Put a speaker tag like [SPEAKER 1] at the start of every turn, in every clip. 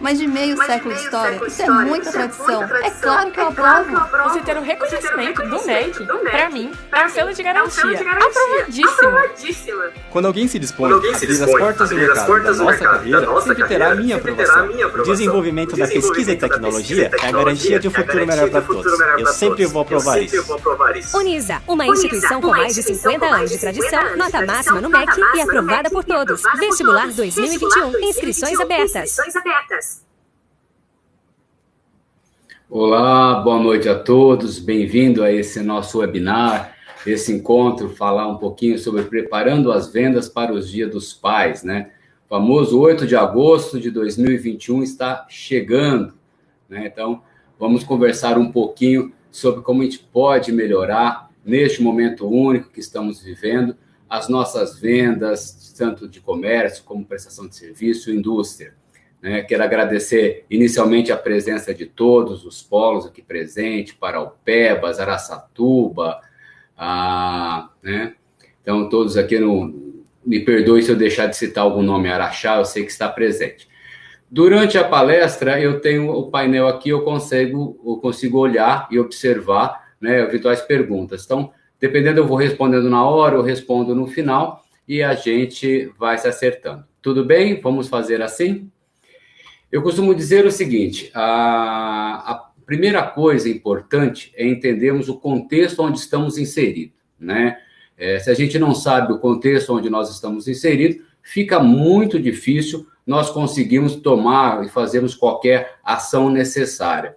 [SPEAKER 1] Mas de meio século de história, isso é muita tradição. É claro que eu aprovo.
[SPEAKER 2] Você ter o reconhecimento do MEC, pra mim, é um selo de garantia. Aprovadíssimo.
[SPEAKER 3] Quando alguém se dispõe a abrir as portas do mercado da nossa carreira, sempre terá a minha aprovação. O desenvolvimento da pesquisa e tecnologia é a garantia de um futuro melhor para todos. Eu sempre vou aprovar isso.
[SPEAKER 4] Unisa, uma instituição com mais de 50 anos de tradição, nota máxima no MEC e aprovada por todos. Vestibular 2021, inscrições abertas.
[SPEAKER 5] Olá, boa noite a todos. Bem-vindo a esse nosso webinar, esse encontro, falar um pouquinho sobre preparando as vendas para os Dias dos Pais, né? O famoso 8 de agosto de 2021 está chegando, né? Então, vamos conversar um pouquinho sobre como a gente pode melhorar, neste momento único que estamos vivendo, as nossas vendas, tanto de comércio como prestação de serviço e indústria. Né? Quero agradecer inicialmente a presença de todos os polos aqui presentes, Paraupebas, Araçatuba, né? Então, todos aqui, me perdoe se eu deixar de citar algum nome, Araxá, eu sei que está presente. Durante a palestra, eu tenho o painel aqui, eu consigo olhar e observar, né, eventuais perguntas. Então, dependendo, eu vou respondendo na hora, eu respondo no final, e a gente vai se acertando. Tudo bem? Vamos fazer assim? Eu costumo dizer o seguinte, a primeira coisa importante é entendermos o contexto onde estamos inseridos, né? Se a gente não sabe o contexto onde nós estamos inseridos, fica muito difícil nós conseguirmos tomar e fazermos qualquer ação necessária.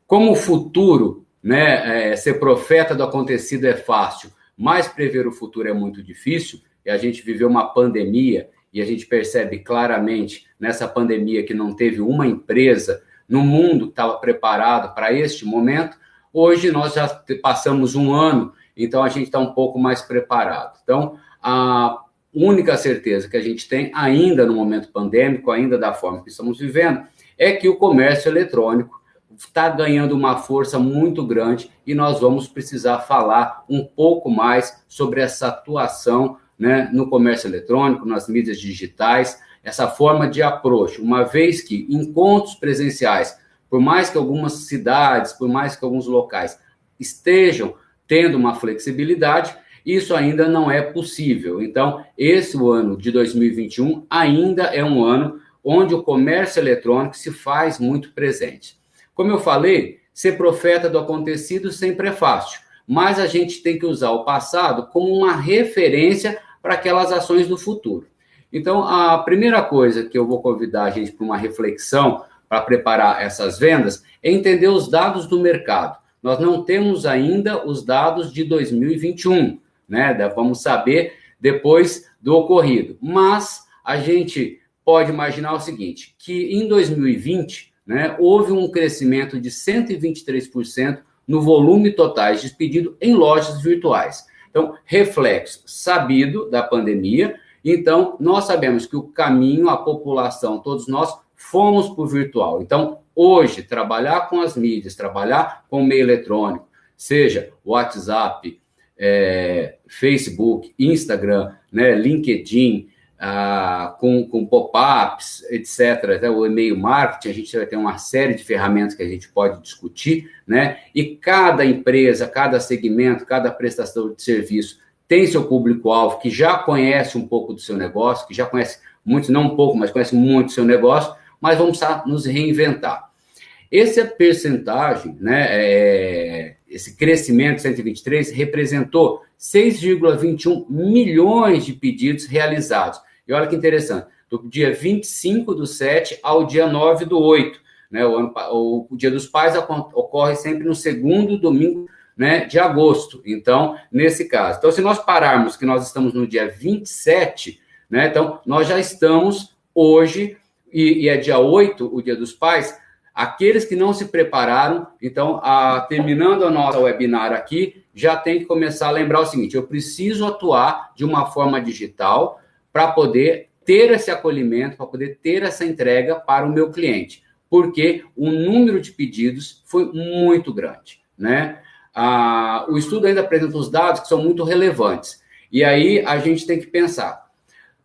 [SPEAKER 5] Como o futuro, né, ser profeta do acontecido é fácil, mas prever o futuro é muito difícil, e a gente viveu uma pandemia, e a gente percebe claramente nessa pandemia que não teve uma empresa no mundo que estava preparado para este momento. Hoje nós já passamos um ano, então a gente está um pouco mais preparado. Então, a única certeza que a gente tem ainda no momento pandêmico, ainda da forma que estamos vivendo, é que o comércio eletrônico está ganhando uma força muito grande e nós vamos precisar falar um pouco mais sobre essa atuação, né, no comércio eletrônico, nas mídias digitais, essa forma de approach, uma vez que encontros presenciais, por mais que algumas cidades, por mais que alguns locais estejam tendo uma flexibilidade, isso ainda não é possível. Então, esse ano de 2021 ainda é um ano onde o comércio eletrônico se faz muito presente. Como eu falei, ser profeta do acontecido sempre é fácil, mas a gente tem que usar o passado como uma referência para aquelas ações do futuro. Então, a primeira coisa que eu vou convidar a gente para uma reflexão, para preparar essas vendas, é entender os dados do mercado. Nós não temos ainda os dados de 2021, né? Vamos saber depois do ocorrido. Mas a gente pode imaginar o seguinte, que em 2020, né, houve um crescimento de 123% no volume totais de pedido em lojas virtuais. Então, reflexo sabido da pandemia. Então, nós sabemos que o caminho, a população, todos nós, fomos para o virtual. Então, hoje, trabalhar com as mídias, trabalhar com o meio eletrônico, seja WhatsApp, Facebook, Instagram, né, LinkedIn, com pop-ups, etc., até o e-mail marketing, a gente vai ter uma série de ferramentas que a gente pode discutir, né? E cada empresa, cada segmento, cada prestação de serviço tem seu público-alvo que já conhece um pouco do seu negócio, que já conhece muito, não um pouco, mas conhece muito do seu negócio, mas vamos nos reinventar. Essa percentagem, né, esse crescimento de 123 representou 6,21 milhões de pedidos realizados. E olha que interessante, do dia 25/7 ao dia 9/8, né, o Dia dos Pais ocorre sempre no segundo domingo, né, de agosto, então, nesse caso. Então, se nós pararmos que nós estamos no dia 27, né, então, nós já estamos hoje, e é dia 8, o Dia dos Pais, aqueles que não se prepararam, então, terminando a nossa webinar aqui, já tem que começar a lembrar o seguinte, eu preciso atuar de uma forma digital para poder ter esse acolhimento, para poder ter essa entrega para o meu cliente, porque o número de pedidos foi muito grande, né? O estudo ainda apresenta os dados que são muito relevantes, e aí a gente tem que pensar,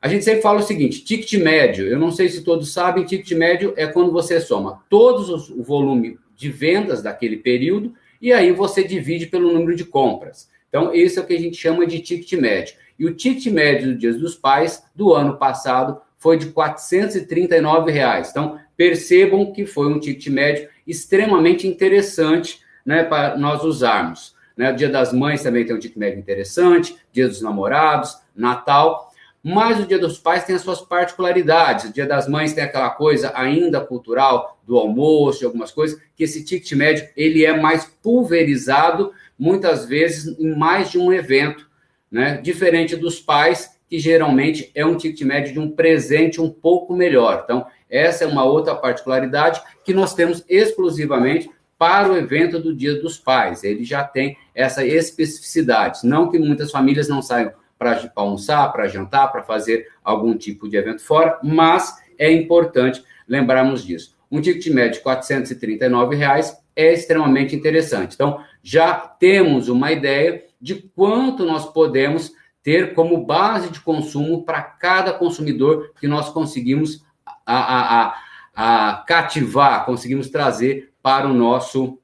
[SPEAKER 5] A gente sempre fala o seguinte, ticket médio, eu não sei se todos sabem, ticket médio é quando você soma todos o volume de vendas daquele período e aí você divide pelo número de compras. Então, esse é o que a gente chama de ticket médio. E o ticket médio do Dia dos Pais do ano passado foi de R$ 439. Então, percebam que foi um ticket médio extremamente interessante, né, para nós usarmos. Né? O Dia das Mães também tem um ticket médio interessante, Dia dos Namorados, Natal, mas o Dia dos Pais tem as suas particularidades. O Dia das Mães tem aquela coisa ainda cultural do almoço, de algumas coisas, que esse ticket médio ele é mais pulverizado, muitas vezes em mais de um evento, né? Diferente dos pais, que geralmente é um ticket médio de um presente um pouco melhor. Então, essa é uma outra particularidade que nós temos exclusivamente para o evento do Dia dos Pais. Ele já tem essa especificidade. Não que muitas famílias não saiam para almoçar, para jantar, para fazer algum tipo de evento fora, mas é importante lembrarmos disso. Um ticket médio de R$ 439 é extremamente interessante. Então, já temos uma ideia de quanto nós podemos ter como base de consumo para cada consumidor que nós conseguimos cativar, conseguimos trazer para o nosso,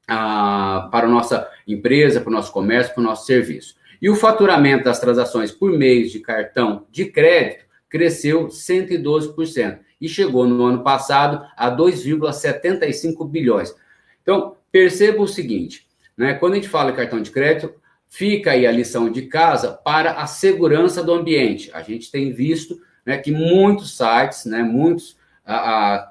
[SPEAKER 5] para a nossa empresa, para o nosso comércio, para o nosso serviço. E o faturamento das transações por mês de cartão de crédito cresceu 112% e chegou no ano passado a 2,75 bilhões. Então, perceba o seguinte, né? Quando a gente fala em cartão de crédito, fica aí a lição de casa para a segurança do ambiente. A gente tem visto, né, que muitos sites, né, muitos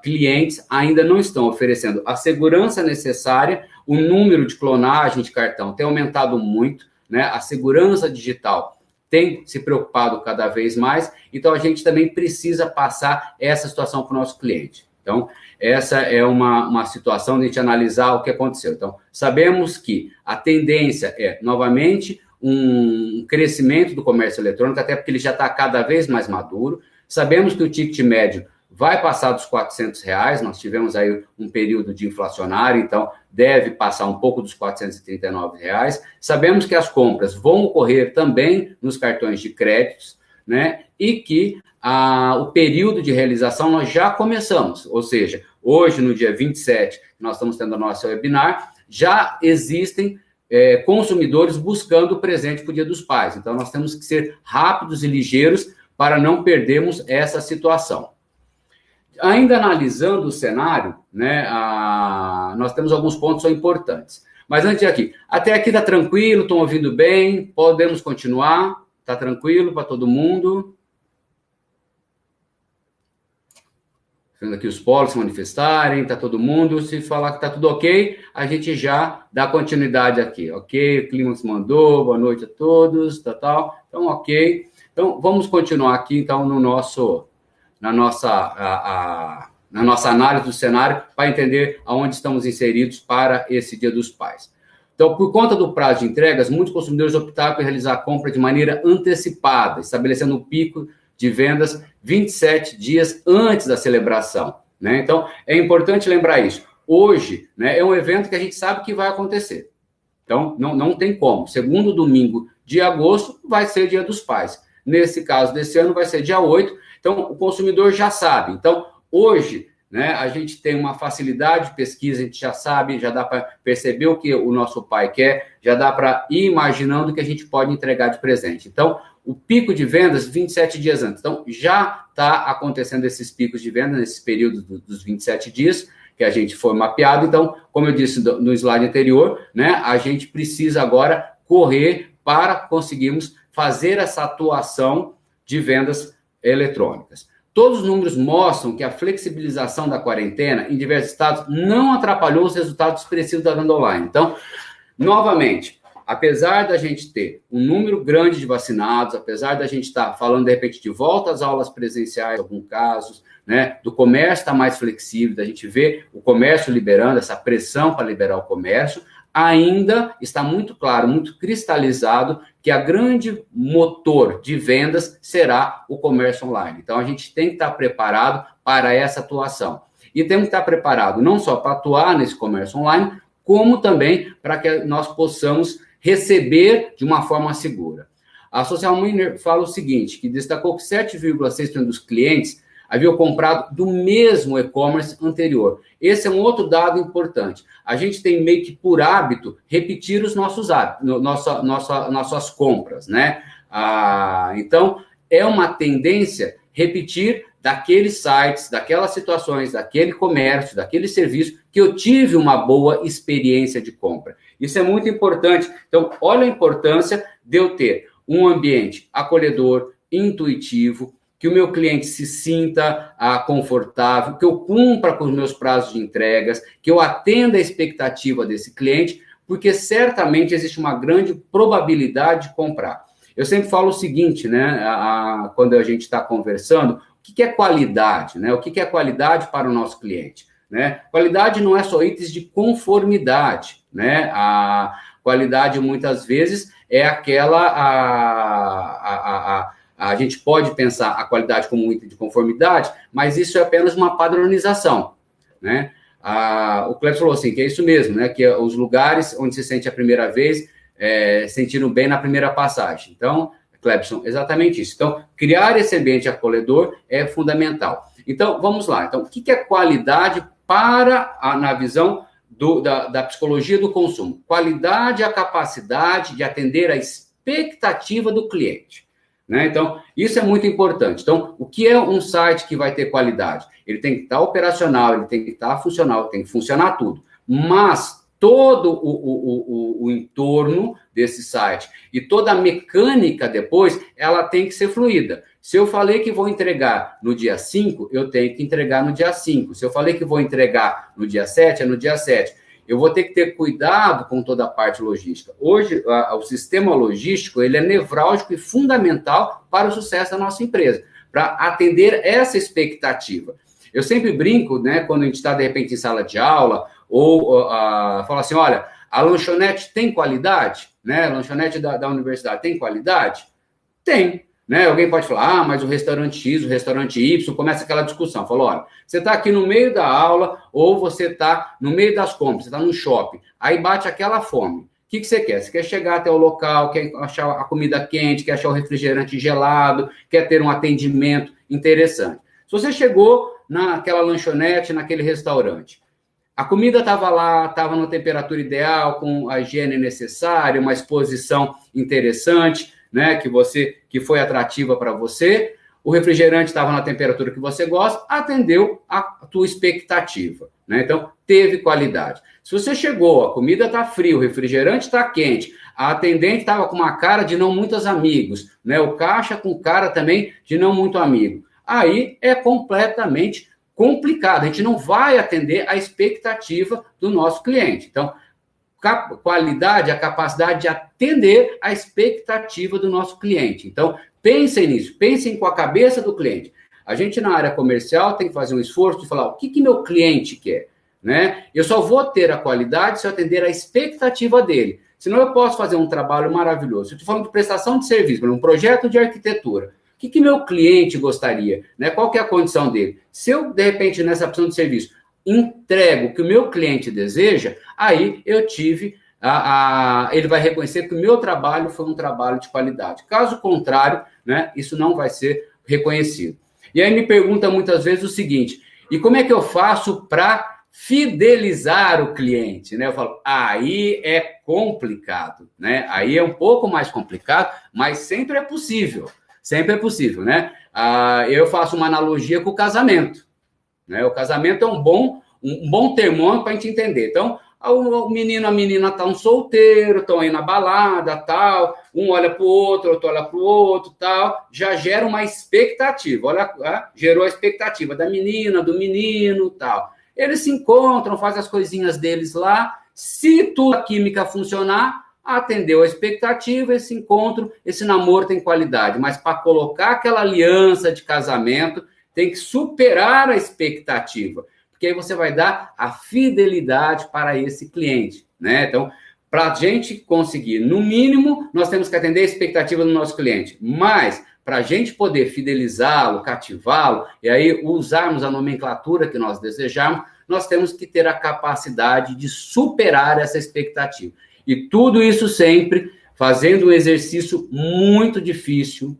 [SPEAKER 5] clientes ainda não estão oferecendo a segurança necessária, o número de clonagem de cartão tem aumentado muito, né, a segurança digital tem se preocupado cada vez mais, então a gente também precisa passar essa situação para o nosso cliente. Então, essa é uma situação de a gente analisar o que aconteceu. Então, sabemos que a tendência é, novamente, um crescimento do comércio eletrônico, até porque ele já está cada vez mais maduro. Sabemos que o ticket médio vai passar dos R$ 400, nós tivemos aí um período de inflacionário, então deve passar um pouco dos R$ 439. Sabemos que as compras vão ocorrer também nos cartões de créditos, né? E que o período de realização nós já começamos, ou seja, hoje no dia 27, nós estamos tendo a nossa webinar, já existem consumidores buscando o presente para o Dia dos Pais, então nós temos que ser rápidos e ligeiros para não perdermos essa situação. Ainda analisando o cenário, né, nós temos alguns pontos que são importantes. Mas antes de aqui, até aqui está tranquilo, estão ouvindo bem, podemos continuar, está tranquilo para todo mundo. Vendo aqui os polos se manifestarem, está todo mundo, se falar que está tudo ok, a gente já dá continuidade aqui, ok? O Clímax mandou, boa noite a todos, tal. Então, ok. Então, vamos continuar aqui, então, na nossa análise do cenário, para entender aonde estamos inseridos para esse Dia dos Pais. Então, por conta do prazo de entregas, muitos consumidores optaram por realizar a compra de maneira antecipada, estabelecendo um pico de vendas 27 dias antes da celebração, né? Então, é importante lembrar isso. Hoje, né, é um evento que a gente sabe que vai acontecer. Então, não tem como. Segundo domingo de agosto vai ser Dia dos Pais. Nesse caso desse ano vai ser dia 8. Então, o consumidor já sabe. Então, hoje, né, a gente tem uma facilidade de pesquisa, a gente já sabe, já dá para perceber o que o nosso pai quer, já dá para ir imaginando o que a gente pode entregar de presente. Então, o pico de vendas 27 dias antes. Então, já está acontecendo esses picos de venda nesse período dos 27 dias que a gente foi mapeado. Então, como eu disse no slide anterior, né, a gente precisa agora correr para conseguirmos fazer essa atuação de vendas eletrônicas. Todos os números mostram que a flexibilização da quarentena em diversos estados não atrapalhou os resultados expressivos da venda online. Então, novamente, apesar da gente ter um número grande de vacinados, apesar da gente estar falando, de repente, de volta às aulas presenciais, em alguns casos, né, do comércio estar mais flexível, da gente ver o comércio liberando, essa pressão para liberar o comércio, ainda está muito claro, muito cristalizado que a grande motor de vendas será o comércio online. Então, a gente tem que estar preparado para essa atuação. E temos que estar preparado não só para atuar nesse comércio online, como também para que nós possamos receber de uma forma segura. A Social Miner fala o seguinte, que destacou que 7,6% dos clientes haviam comprado do mesmo e-commerce anterior. Esse é um outro dado importante. A gente tem meio que por hábito repetir os nossos hábitos, nossas compras, né? Então, é uma tendência repetir daqueles sites, daquelas situações, daquele comércio, daquele serviço que eu tive uma boa experiência de compra. Isso é muito importante. Então, olha a importância de eu ter um ambiente acolhedor, intuitivo, que o meu cliente se sinta confortável, que eu cumpra com os meus prazos de entregas, que eu atenda a expectativa desse cliente, porque certamente existe uma grande probabilidade de comprar. Eu sempre falo o seguinte, né, quando a gente está conversando, o que é qualidade, né? O que é qualidade para o nosso cliente, né? Qualidade não é só itens de conformidade, né? A qualidade, muitas vezes, é aquela... A gente pode pensar a qualidade como um item de conformidade, mas isso é apenas uma padronização, né? O Cleber falou assim, que é isso mesmo, né? Que os lugares onde se sente a primeira vez, sentindo bem na primeira passagem. Então, Clebson, exatamente isso. Então, criar esse ambiente acolhedor é fundamental. Então, vamos lá. Então, o que é qualidade na visão da psicologia do consumo? Qualidade é a capacidade de atender a expectativa do cliente. Né? Então, isso é muito importante. Então, o que é um site que vai ter qualidade? Ele tem que estar operacional, ele tem que estar funcional, tem que funcionar tudo. Mas todo o entorno desse site e toda a mecânica depois, ela tem que ser fluida. Se eu falei que vou entregar no dia 5, eu tenho que entregar no dia 5. Se eu falei que vou entregar no dia 7, é no dia 7. Eu vou ter que ter cuidado com toda a parte logística. Hoje, o sistema logístico, ele é nevrálgico e fundamental para o sucesso da nossa empresa, para atender essa expectativa. Eu sempre brinco, né, quando a gente está, de repente, em sala de aula, ou fala assim, olha, a lanchonete tem qualidade? Né? A lanchonete da universidade tem qualidade? Tem. Né? Alguém pode falar, mas o restaurante X, o restaurante Y, começa aquela discussão. Fala, olha, você está aqui no meio da aula ou você está no meio das compras, você está no shopping, aí bate aquela fome. O que você quer? Você quer chegar até o local, quer achar a comida quente, quer achar o refrigerante gelado, quer ter um atendimento interessante. Se você chegou naquela lanchonete, naquele restaurante, a comida estava lá, estava na temperatura ideal, com a higiene necessária, uma exposição interessante, né, que foi atrativa para você, o refrigerante estava na temperatura que você gosta, atendeu a tua expectativa, né? Então, teve qualidade. Se você chegou, a comida está fria, o refrigerante está quente, a atendente estava com uma cara de não muitos amigos, né? O caixa com cara também de não muito amigo. Aí é completamente complicado, a gente não vai atender a expectativa do nosso cliente. Então, qualidade, a capacidade de atender a expectativa do nosso cliente. Então, pensem nisso, pensem com a cabeça do cliente. A gente, na área comercial, tem que fazer um esforço de falar o que meu cliente quer, né? Eu só vou ter a qualidade se eu atender a expectativa dele. Senão eu posso fazer um trabalho maravilhoso. Eu estou falando de prestação de serviço, um projeto de arquitetura. O que meu cliente gostaria, né? Qual que é a condição dele? Se eu, de repente, nessa opção de serviço, entrego o que o meu cliente deseja, aí eu tive, ele vai reconhecer que o meu trabalho foi um trabalho de qualidade. Caso contrário, né, isso não vai ser reconhecido. E aí me pergunta muitas vezes o seguinte, e como é que eu faço para fidelizar o cliente? Né? Eu falo, aí é complicado, né? Aí é um pouco mais complicado, mas sempre é possível, né? Eu faço uma analogia com o casamento. Né? O casamento é um bom termômetro para a gente entender. Então, o menino e a menina estão solteiros, estão aí na balada, tal, um olha para o outro olha para o outro, tal, já gera uma expectativa. Olha, gerou a expectativa da menina, do menino, tal. Eles se encontram, fazem as coisinhas deles lá. Se tudo a química funcionar, atendeu a expectativa, esse encontro, esse namoro tem qualidade. Mas para colocar aquela aliança de casamento, tem que superar a expectativa, porque aí você vai dar a fidelidade para esse cliente, né? Então, para a gente conseguir, no mínimo, nós temos que atender a expectativa do nosso cliente, mas para a gente poder fidelizá-lo, cativá-lo, e aí usarmos a nomenclatura que nós desejamos, nós temos que ter a capacidade de superar essa expectativa. E tudo isso sempre fazendo um exercício muito difícil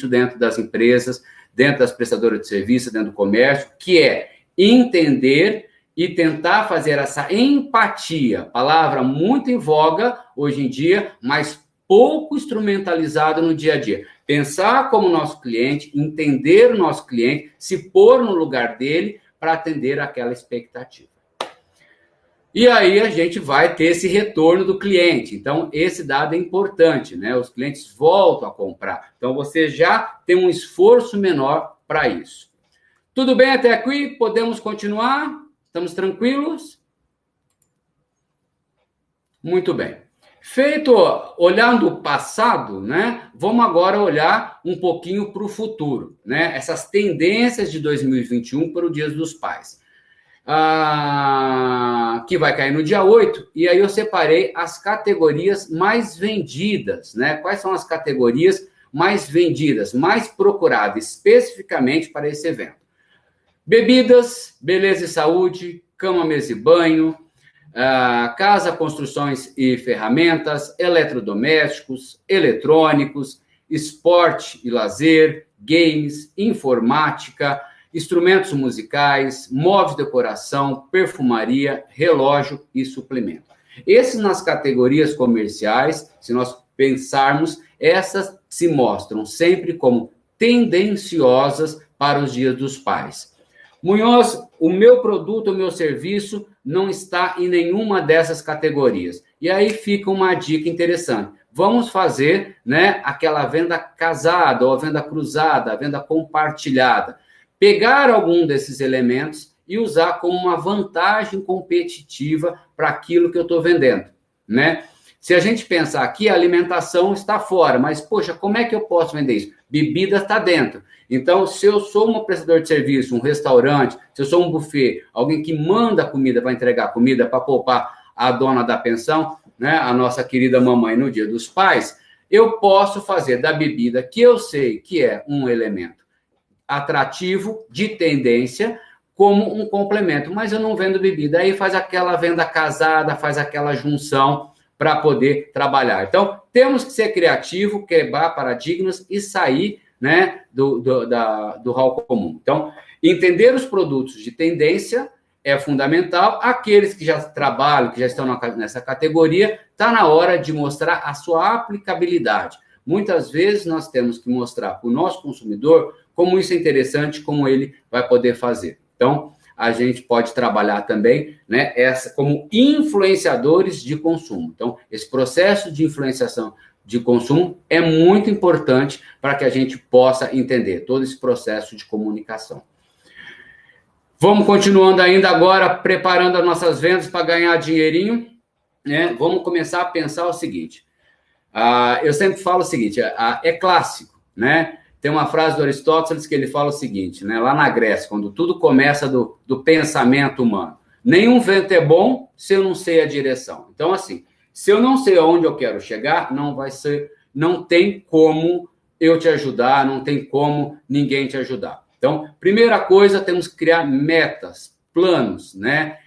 [SPEAKER 5] dentro das empresas, dentro das prestadoras de serviço, dentro do comércio, que é entender e tentar fazer essa empatia, palavra muito em voga hoje em dia, mas pouco instrumentalizada no dia a dia. Pensar como nosso cliente, entender o nosso cliente, se pôr no lugar dele para atender aquela expectativa. E aí a gente vai ter esse retorno do cliente. Então, esse dado é importante, né? Os clientes voltam a comprar. Então, você já tem um esforço menor para isso. Tudo bem até aqui? Podemos continuar? Estamos tranquilos? Muito bem. Feito, olhando o passado, né? Vamos agora olhar um pouquinho para o futuro, né? Essas tendências de 2021 para o Dia dos Pais. Que vai cair no dia 8, e aí eu separei as categorias mais vendidas, né? Quais são as categorias mais vendidas, mais procuradas, especificamente para esse evento? Bebidas, beleza e saúde, cama, mesa e banho, casa, construções e ferramentas, eletrodomésticos, eletrônicos, esporte e lazer, games, informática, instrumentos musicais, móveis de decoração, perfumaria, relógio e suplemento. Esses nas categorias comerciais, se nós pensarmos, essas se mostram sempre como tendenciosas para os Dias dos Pais. Munhoz, o meu produto, o meu serviço não está em nenhuma dessas categorias. E aí fica uma dica interessante. Vamos fazer, né, aquela venda casada, ou a venda cruzada, a venda compartilhada. Pegar algum desses elementos e usar como uma vantagem competitiva para aquilo que eu estou vendendo, né? Se a gente pensar aqui, a alimentação está fora, mas, poxa, como é que eu posso vender isso? Bebida está dentro. Então, se eu sou um prestador de serviço, um restaurante, se eu sou um buffet, alguém que manda comida para entregar comida, para poupar a dona da pensão, né, a nossa querida mamãe no Dia dos Pais, eu posso fazer da bebida, que eu sei que é um elemento atrativo, de tendência, como um complemento. Mas eu não vendo bebida. Aí faz aquela venda casada, faz aquela junção para poder trabalhar. Então, temos que ser criativo, quebrar paradigmas e sair, né, do hall comum. Então, entender os produtos de tendência é fundamental. Aqueles que já trabalham, que já estão nessa categoria, está na hora de mostrar a sua aplicabilidade. Muitas vezes nós temos que mostrar para o nosso consumidor como isso é interessante, como ele vai poder fazer. Então, a gente pode trabalhar também, né, como influenciadores de consumo. Então, esse processo de influenciação de consumo é muito importante para que a gente possa entender todo esse processo de comunicação. Vamos continuando ainda agora, preparando as nossas vendas para ganhar dinheirinho, né? Vamos começar a pensar o seguinte. Eu sempre falo o seguinte, é clássico, né? Tem uma frase do Aristóteles que ele fala o seguinte, né? Lá na Grécia, quando tudo começa do pensamento humano. Nenhum vento é bom se eu não sei a direção. Então, assim, se eu não sei aonde eu quero chegar, não tem como eu te ajudar, não tem como ninguém te ajudar. Então, primeira coisa, temos que criar metas, planos, né?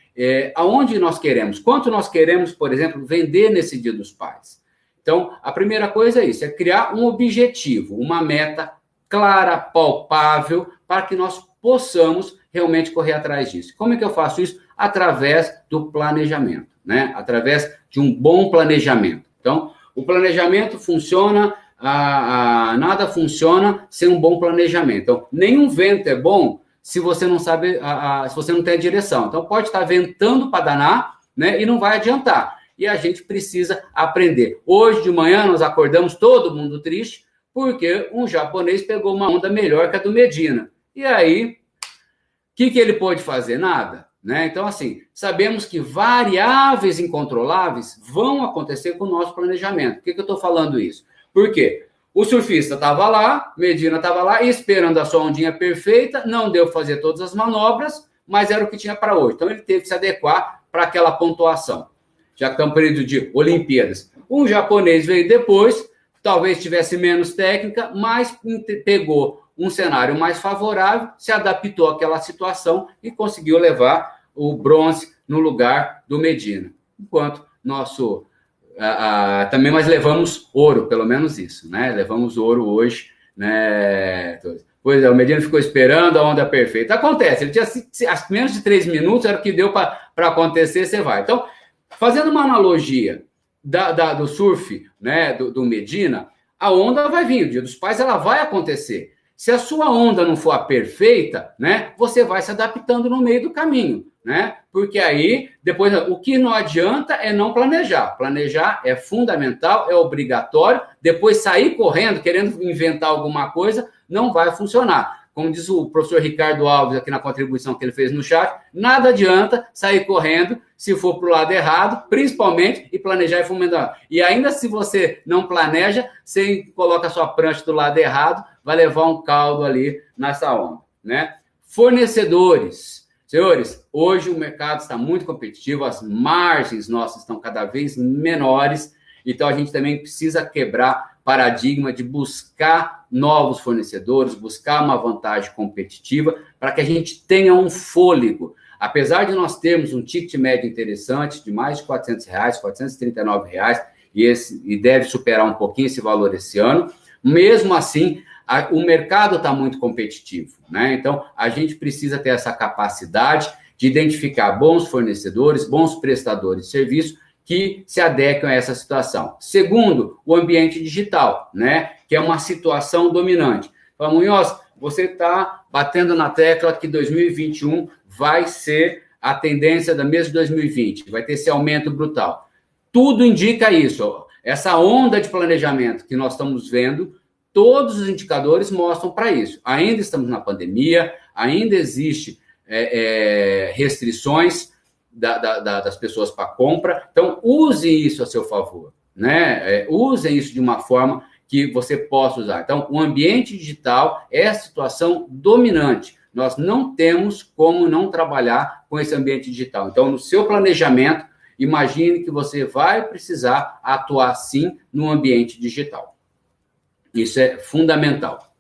[SPEAKER 5] Aonde nós queremos, quanto nós queremos, por exemplo, vender nesse Dia dos Pais. Então, a primeira coisa é isso, é criar um objetivo, uma meta clara, palpável, para que nós possamos realmente correr atrás disso. Como é que eu faço isso? Através do planejamento, né? Através de um bom planejamento. Então, o planejamento funciona, nada funciona sem um bom planejamento. Então, nenhum vento é bom se você não sabe, se você não tem a direção. Então, pode estar ventando para danar, né? E não vai adiantar. E a gente precisa aprender. Hoje de manhã nós acordamos todo mundo triste, porque um japonês pegou uma onda melhor que a do Medina. E aí, o que ele pôde fazer? Nada. Né? Então, assim, sabemos que variáveis incontroláveis vão acontecer com o nosso planejamento. Por que eu estou falando isso? Porque o surfista estava lá, Medina estava lá, esperando a sua ondinha perfeita, não deu para fazer todas as manobras, mas era o que tinha para hoje. Então, ele teve que se adequar para aquela pontuação. Já que estamos no período de Olimpíadas. Um japonês veio depois, talvez tivesse menos técnica, mas pegou um cenário mais favorável, se adaptou àquela situação e conseguiu levar o bronze no lugar do Medina. Enquanto nosso também, mas levamos ouro, pelo menos isso, né? Levamos ouro hoje, né? Pois é, o Medina ficou esperando a onda perfeita. Acontece, ele tinha menos de 3 minutos, era o que deu para acontecer, você vai. Então, fazendo uma analogia do surf, né, do Medina, a onda vai vir, o Dia dos Pais ela vai acontecer. Se a sua onda não for a perfeita, né, você vai se adaptando no meio do caminho, né? Porque aí, depois, o que não adianta é não planejar. Planejar é fundamental, é obrigatório. Depois sair correndo, querendo inventar alguma coisa, não vai funcionar. Como diz o professor Ricardo Alves aqui na contribuição que ele fez no chat, nada adianta sair correndo se for para o lado errado, principalmente, e planejar e fomentar. E ainda se você não planeja, você coloca a sua prancha do lado errado, vai levar um caldo ali nessa onda, né? Fornecedores. Senhores, hoje o mercado está muito competitivo, as margens nossas estão cada vez menores, então a gente também precisa quebrar paradigma de buscar novos fornecedores, buscar uma vantagem competitiva para que a gente tenha um fôlego. Apesar de nós termos um ticket médio interessante de mais de R$400, R$439, e deve superar um pouquinho esse valor esse ano, mesmo assim, o mercado está muito competitivo, né? Então, a gente precisa ter essa capacidade de identificar bons fornecedores, bons prestadores de serviço que se adequam a essa situação. Segundo, o ambiente digital, né? Que é uma situação dominante. Fala, Munhoz, você está batendo na tecla que 2021 vai ser a tendência da mesma de 2020, vai ter esse aumento brutal. Tudo indica isso. Essa onda de planejamento que nós estamos vendo, todos os indicadores mostram para isso. Ainda estamos na pandemia, ainda existe restrições das pessoas para compra. Então, use isso a seu favor, né? Usem isso de uma forma que você possa usar. Então, o ambiente digital é a situação dominante. Nós não temos como não trabalhar com esse ambiente digital. Então, no seu planejamento, imagine que você vai precisar atuar, sim, no ambiente digital. Isso é fundamental.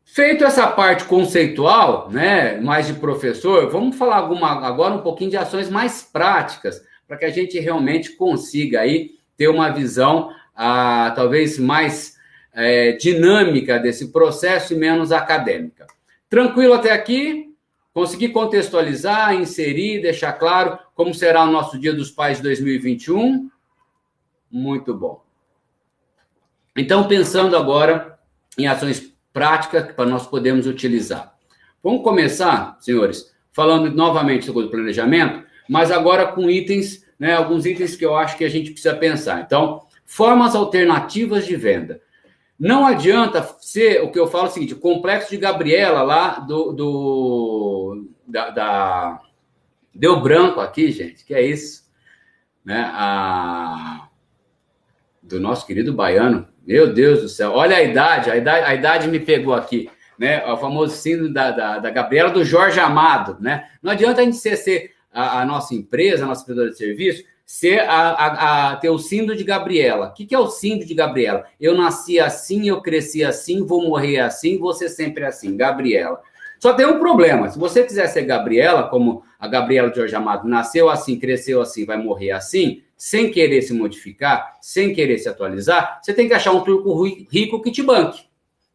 [SPEAKER 5] Feito essa parte conceitual, né, mais de professor, vamos falar agora um pouquinho de ações mais práticas, para que a gente realmente consiga aí ter uma visão talvez mais dinâmica desse processo e menos acadêmica. Tranquilo até aqui? Consegui contextualizar, inserir, deixar claro como será o nosso Dia dos Pais de 2021? Muito bom. Então, pensando agora em ações práticas para nós podermos utilizar. Vamos começar, senhores, falando novamente sobre o planejamento, mas agora com itens, né, alguns itens que eu acho que a gente precisa pensar. Então, formas alternativas de venda. Não adianta ser, o que eu falo é o seguinte, o complexo de Gabriela lá deu branco aqui, gente, que é isso, né, do nosso querido baiano. Meu Deus do céu, olha a idade me pegou aqui, né? O famoso síndrome da Gabriela, do Jorge Amado, né? Não adianta a gente ser a nossa empresa, a nossa prestadora de serviço, ter o síndrome de Gabriela. O que é o síndrome de Gabriela? Eu nasci assim, eu cresci assim, vou morrer assim, vou ser sempre assim, Gabriela. Só tem um problema, se você quiser ser Gabriela, como a Gabriela de Jorge Amado, nasceu assim, cresceu assim, vai morrer assim, sem querer se modificar, sem querer se atualizar, você tem que achar um turco rico que te banque,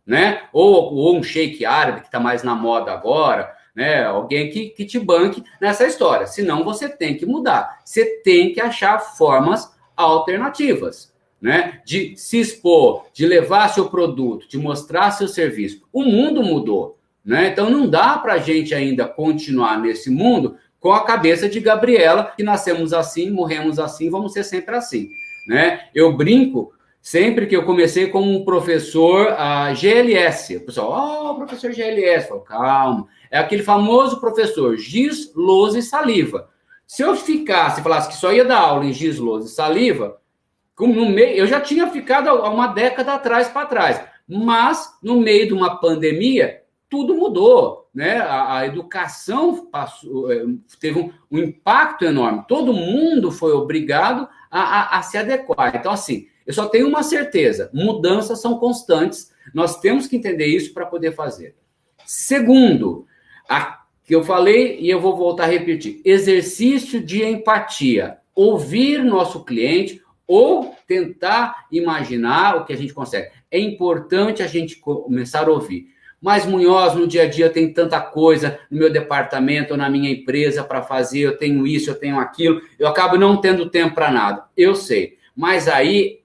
[SPEAKER 5] né? Ou um sheik árabe, que está mais na moda agora, né? Alguém que te banque nessa história. Senão, você tem que mudar. Você tem que achar formas alternativas, né? De se expor, de levar seu produto, de mostrar seu serviço. O mundo mudou, né? Então, não dá para a gente ainda continuar nesse mundo com a cabeça de Gabriela, que nascemos assim, morremos assim, vamos ser sempre assim, né? Eu brinco sempre que eu comecei como um professor GLS. O pessoal, professor GLS. Eu falo, calma. É aquele famoso professor giz, lousa e saliva. Se eu falasse que só ia dar aula em giz, lousa e saliva, eu já tinha ficado há uma década atrás para trás. Mas, no meio de uma pandemia, tudo mudou, né? A educação teve um impacto enorme. Todo mundo foi obrigado a se adequar. Então, assim, eu só tenho uma certeza: mudanças são constantes. Nós temos que entender isso para poder fazer. Segundo, que eu falei e eu vou voltar a repetir: exercício de empatia. ouvir nosso cliente ou tentar imaginar o que a gente consegue. É importante a gente começar a ouvir. Mas, Munhoz, no dia a dia tem tanta coisa no meu departamento ou na minha empresa para fazer, eu tenho isso, eu tenho aquilo, eu acabo não tendo tempo para nada. Eu sei. Mas aí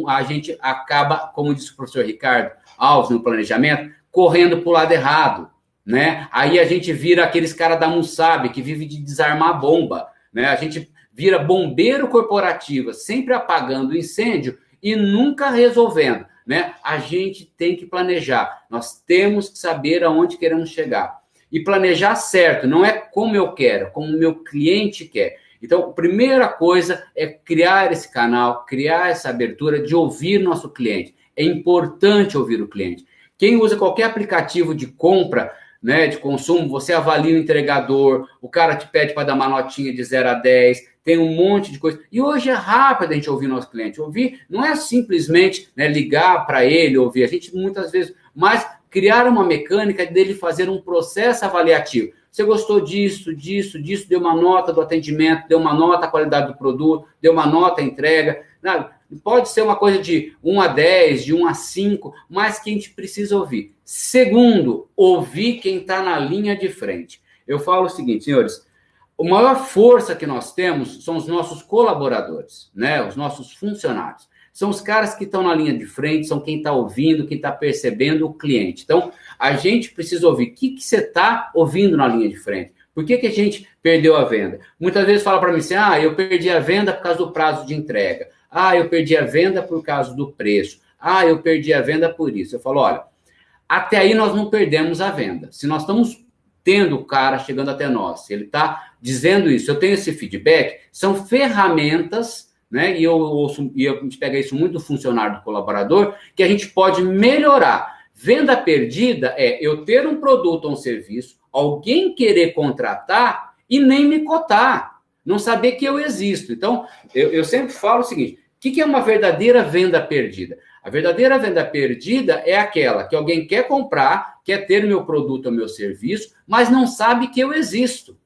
[SPEAKER 5] a gente acaba, como disse o professor Ricardo Alves no planejamento, correndo para o lado errado, né? Aí a gente vira aqueles caras da Musabe que vive de desarmar bomba, né? A gente vira bombeiro corporativo, sempre apagando o incêndio e nunca resolvendo, né? A gente tem que planejar, nós temos que saber aonde queremos chegar. E planejar certo, não é como eu quero, como o meu cliente quer. Então, a primeira coisa é criar esse canal, criar essa abertura de ouvir nosso cliente. É importante ouvir o cliente. Quem usa qualquer aplicativo de compra, né, de consumo, você avalia o entregador, o cara te pede para dar uma notinha de 0 a 10, tem um monte de coisa. E hoje é rápido a gente ouvir nosso cliente. Ouvir não é simplesmente, né, ligar para ele, ouvir. A gente muitas vezes, mas criar uma mecânica dele fazer um processo avaliativo. Você gostou disso, deu uma nota do atendimento, deu uma nota da qualidade do produto, deu uma nota à entrega. Pode ser uma coisa de 1 a 10, de 1 a 5, mas que a gente precisa ouvir. Segundo, ouvir quem está na linha de frente. Eu falo o seguinte, senhores, a maior força que nós temos são os nossos colaboradores, né? Os nossos funcionários. São os caras que estão na linha de frente, são quem está ouvindo, quem está percebendo o cliente. Então, a gente precisa ouvir. O que você está ouvindo na linha de frente? Por que a gente perdeu a venda? Muitas vezes fala para mim assim, eu perdi a venda por causa do prazo de entrega. Eu perdi a venda por causa do preço. Eu perdi a venda por isso. Eu falo, olha, até aí nós não perdemos a venda. Se nós estamos tendo o cara chegando até nós, se ele está dizendo isso, eu tenho esse feedback, são ferramentas, né? E a gente pega isso muito do funcionário, do colaborador, que a gente pode melhorar. Venda perdida é eu ter um produto ou um serviço, alguém querer contratar e nem me cotar, não saber que eu existo. Então, eu sempre falo o seguinte, o que é uma verdadeira venda perdida? A verdadeira venda perdida é aquela que alguém quer comprar, quer ter meu produto ou meu serviço, mas não sabe que eu existo.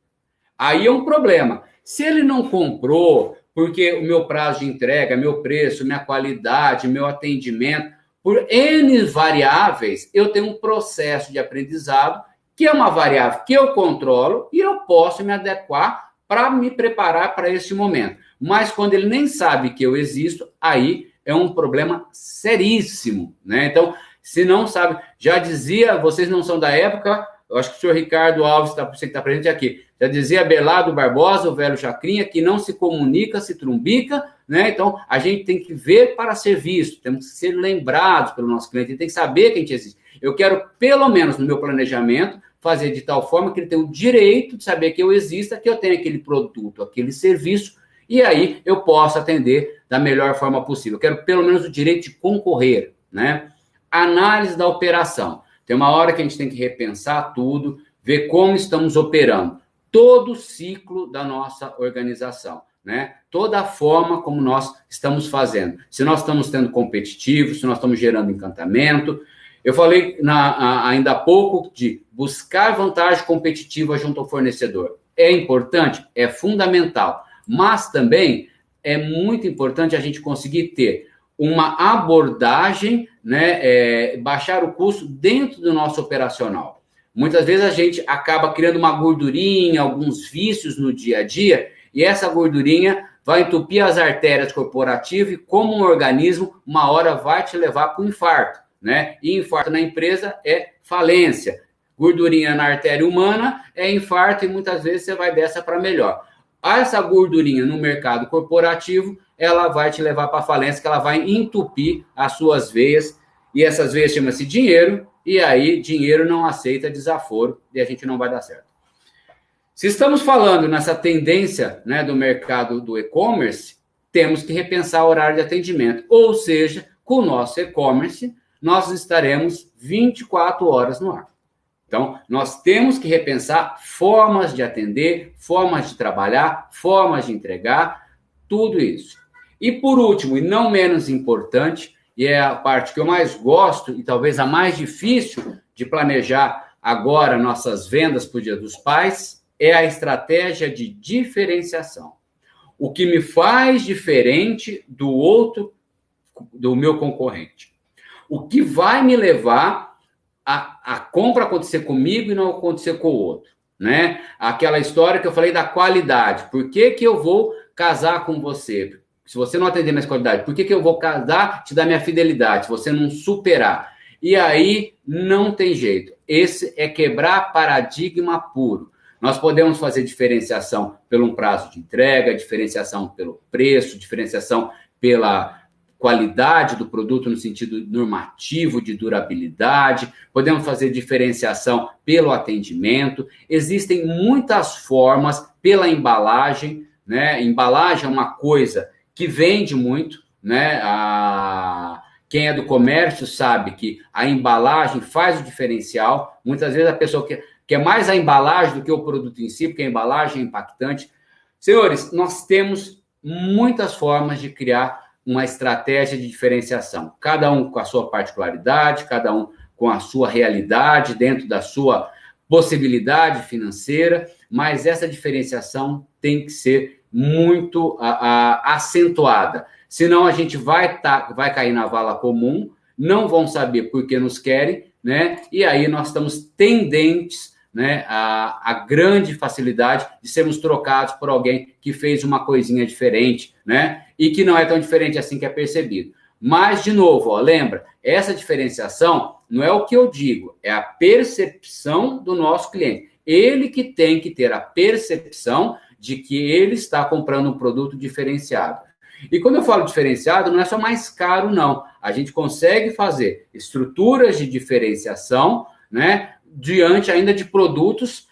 [SPEAKER 5] Aí é um problema. Se ele não comprou, porque o meu prazo de entrega, meu preço, minha qualidade, meu atendimento, por N variáveis, eu tenho um processo de aprendizado que é uma variável que eu controlo e eu posso me adequar para me preparar para esse momento. Mas quando ele nem sabe que eu existo, aí é um problema seríssimo, né? Então, se não sabe, já dizia, vocês não são da época, eu acho que o senhor Ricardo Alves, você que está presente aqui, já dizia Abelardo Barbosa, o velho Chacrinha, que não se comunica, se trumbica, né? Então, a gente tem que ver para ser visto, temos que ser lembrados pelo nosso cliente, tem que saber que a gente existe. Eu quero, pelo menos no meu planejamento, fazer de tal forma que ele tenha o direito de saber que eu existo, que eu tenho aquele produto, aquele serviço, e aí eu posso atender da melhor forma possível. Eu quero pelo menos o direito de concorrer, né? Análise da operação. Tem uma hora que a gente tem que repensar tudo, ver como estamos operando. Todo o ciclo da nossa organização, né? Toda a forma como nós estamos fazendo. Se nós estamos sendo competitivos, se nós estamos gerando encantamento. Eu falei ainda há pouco de buscar vantagem competitiva junto ao fornecedor. É importante? É fundamental. Mas também é muito importante a gente conseguir ter uma abordagem, né, baixar o custo dentro do nosso operacional. Muitas vezes a gente acaba criando uma gordurinha, alguns vícios no dia a dia, e essa gordurinha vai entupir as artérias corporativas e, como um organismo, uma hora vai te levar para o infarto, né? E infarto na empresa é falência. Gordurinha na artéria humana é infarto e muitas vezes você vai dessa para melhor. Essa gordurinha no mercado corporativo, ela vai te levar para a falência, que ela vai entupir as suas veias, e essas veias chamam-se dinheiro, e aí dinheiro não aceita desaforo, e a gente não vai dar certo. Se estamos falando nessa tendência, né, do mercado do e-commerce, temos que repensar o horário de atendimento, ou seja, com o nosso e-commerce, nós estaremos 24 horas no ar. Então, nós temos que repensar formas de atender, formas de trabalhar, formas de entregar, tudo isso. E por último, e não menos importante, e é a parte que eu mais gosto e talvez a mais difícil de planejar agora nossas vendas para o Dia dos Pais, é a estratégia de diferenciação. o que me faz diferente do meu concorrente. O que vai me levar a compra acontecer comigo e não acontecer com o outro, né? Aquela história que eu falei da qualidade. Por que que eu vou casar com você? Se você não atender minhas qualidades, por que que eu vou casar, te dar minha fidelidade, se você não superar? E aí não tem jeito. Esse é quebrar paradigma puro. Nós podemos fazer diferenciação pelo prazo de entrega, diferenciação pelo preço, diferenciação pela qualidade do produto no sentido normativo de durabilidade, podemos fazer diferenciação pelo atendimento, existem muitas formas pela embalagem, né? Embalagem é uma coisa que vende muito, né? Quem é do comércio sabe que a embalagem faz o diferencial, muitas vezes a pessoa quer mais a embalagem do que o produto em si, porque a embalagem é impactante. Senhores, nós temos muitas formas de criar uma estratégia de diferenciação, cada um com a sua particularidade, cada um com a sua realidade, dentro da sua possibilidade financeira, mas essa diferenciação tem que ser muito acentuada, senão a gente vai cair na vala comum, não vão saber por que nos querem, né? E aí nós estamos tendentes, né, a grande facilidade de sermos trocados por alguém que fez uma coisinha diferente, né, e que não é tão diferente assim que é percebido. Mas, de novo, ó, lembra, essa diferenciação não é o que eu digo, é a percepção do nosso cliente. Ele que tem que ter a percepção de que ele está comprando um produto diferenciado. E quando eu falo diferenciado, não é só mais caro, não. A gente consegue fazer estruturas de diferenciação, né, diante ainda de produtos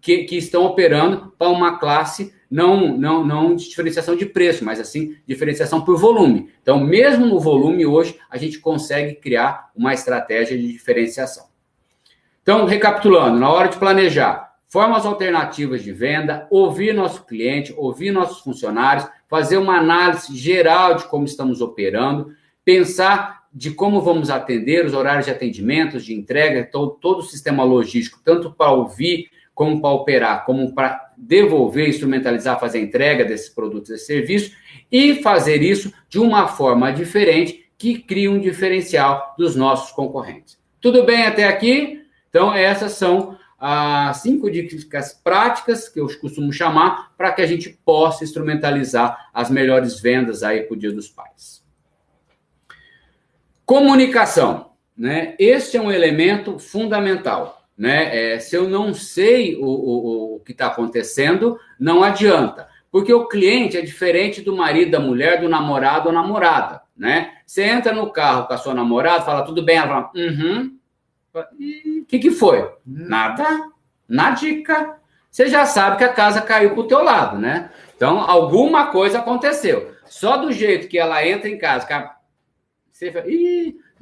[SPEAKER 5] que estão operando para uma classe não de diferenciação de preço, mas assim, diferenciação por volume. Então, mesmo no volume, hoje, a gente consegue criar uma estratégia de diferenciação. Então, recapitulando, na hora de planejar, formas alternativas de venda, ouvir nosso cliente, ouvir nossos funcionários, fazer uma análise geral de como estamos operando, pensar de como vamos atender, os horários de atendimento, de entrega, todo o sistema logístico, tanto para ouvir, como para operar, como para devolver, instrumentalizar, fazer a entrega desses produtos e serviços, e fazer isso de uma forma diferente, que cria um diferencial dos nossos concorrentes. Tudo bem até aqui? Então, essas são as 5 dicas práticas, que eu costumo chamar, para que a gente possa instrumentalizar as melhores vendas aí para o Dia dos Pais. Comunicação, né? Este é um elemento fundamental, né? Se eu não sei o que está acontecendo, não adianta, porque o cliente é diferente do marido, da mulher, do namorado ou namorada, né? Você entra no carro com a sua namorada, fala, tudo bem? Ela fala, E o que foi? Nada, na dica. Você já sabe que a casa caiu pro teu lado, né? Então, alguma coisa aconteceu. Só do jeito que ela entra em casa, você fala,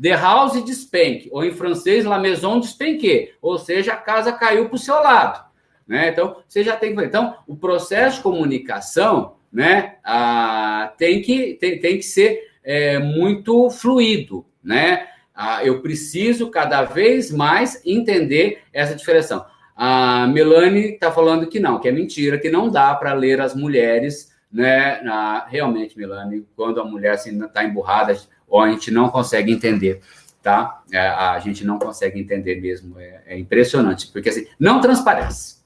[SPEAKER 5] the house despenque, ou em francês, la maison despenque, ou seja, a casa caiu pro seu lado, né? Então, você já tem que... Então, o processo de comunicação, né, tem que ser muito fluido, né? Eu preciso cada vez mais entender essa diferença. A Melanie está falando que não, que é mentira, que não dá para ler as mulheres, né? Realmente, Melanie, quando a mulher assim, está emburrada, ou a gente não consegue entender, tá? A gente não consegue entender mesmo. É impressionante, porque assim, não transparece.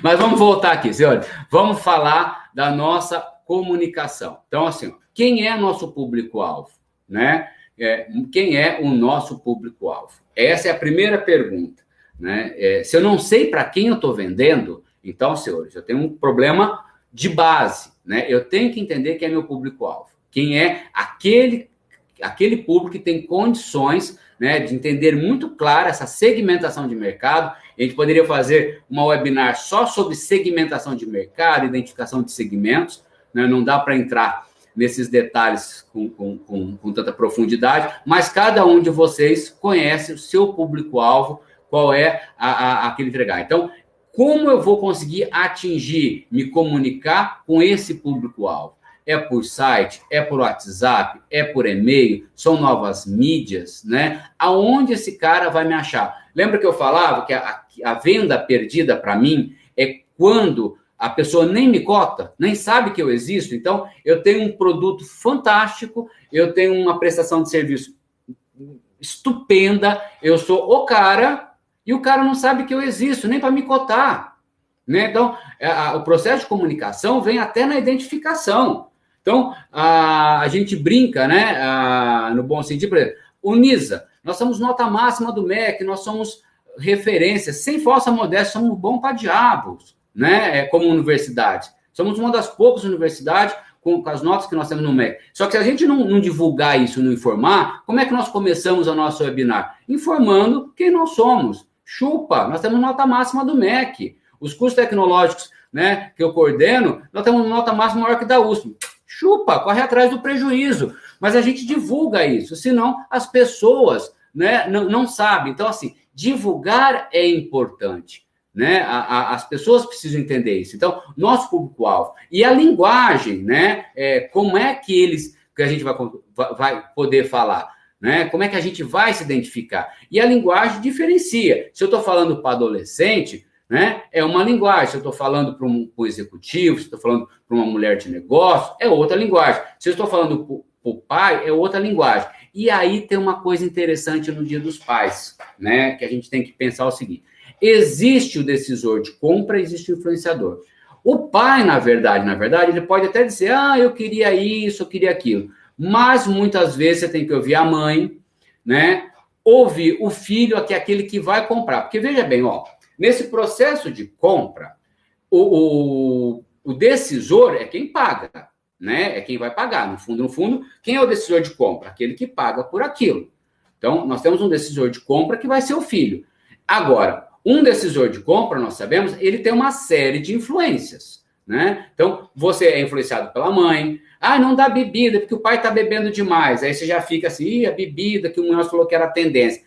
[SPEAKER 5] Mas vamos voltar aqui, senhores. Vamos falar da nossa comunicação. Então, assim, quem é nosso público-alvo, né? Quem é o nosso público-alvo? Essa é a primeira pergunta, né? Se eu não sei para quem eu estou vendendo, então, senhores, eu tenho um problema de base, né? Eu tenho que entender quem é meu público-alvo. Quem é aquele público que tem condições, né, de entender muito claro essa segmentação de mercado. A gente poderia fazer uma webinar só sobre segmentação de mercado, identificação de segmentos, né? Não dá para entrar nesses detalhes com tanta profundidade, mas cada um de vocês conhece o seu público-alvo, qual é aquele entregar. Então, como eu vou conseguir atingir, me comunicar com esse público-alvo? É por site, é por WhatsApp, é por e-mail, são novas mídias, né? Aonde esse cara vai me achar? Lembra que eu falava que a venda perdida para mim é quando a pessoa nem me cota, nem sabe que eu existo. Então, eu tenho um produto fantástico, eu tenho uma prestação de serviço estupenda, eu sou o cara, e o cara não sabe que eu existo, nem para me cotar. Né? Então, o processo de comunicação vem até na identificação. Então, a gente brinca, né, no bom sentido, por exemplo, Unisa, nós somos nota máxima do MEC, nós somos referência, sem falsa modéstia, somos bom para diabos, né, como universidade. Somos uma das poucas universidades com as notas que nós temos no MEC. Só que se a gente não divulgar isso, não informar, como é que nós começamos o nosso webinar? Informando quem nós somos. Chupa, nós temos nota máxima do MEC. Os cursos tecnológicos, né, que eu coordeno, nós temos nota máxima maior que da USP. Chupa, corre atrás do prejuízo. Mas a gente divulga isso, senão as pessoas, né, não sabem. Então, assim, divulgar é importante. Né? As pessoas precisam entender isso. Então, nosso público-alvo. E a linguagem, né? Como é que a gente vai poder falar? Né? Como é que a gente vai se identificar? E a linguagem diferencia. Se eu estou falando para adolescente, né? É uma linguagem. Se eu estou falando para um executivo, se eu estou falando para uma mulher de negócio, é outra linguagem. Se eu estou falando para o pai, é outra linguagem. E aí tem uma coisa interessante no Dia dos Pais, né? Que a gente tem que pensar o seguinte. Existe o decisor de compra, existe o influenciador. O pai, na verdade, ele pode até dizer, eu queria isso, eu queria aquilo. Mas, muitas vezes, você tem que ouvir a mãe, né? Ouvir o filho, que é aquele que vai comprar. Porque, veja bem, nesse processo de compra, o decisor é quem paga, né? É quem vai pagar. No fundo, quem é o decisor de compra? Aquele que paga por aquilo. Então, nós temos um decisor de compra que vai ser o filho. Agora, um decisor de compra, nós sabemos, ele tem uma série de influências, né? Então, você é influenciado pela mãe. Não dá bebida, porque o pai está bebendo demais. Aí você já fica assim, a bebida que o Munhoz falou que era a tendência.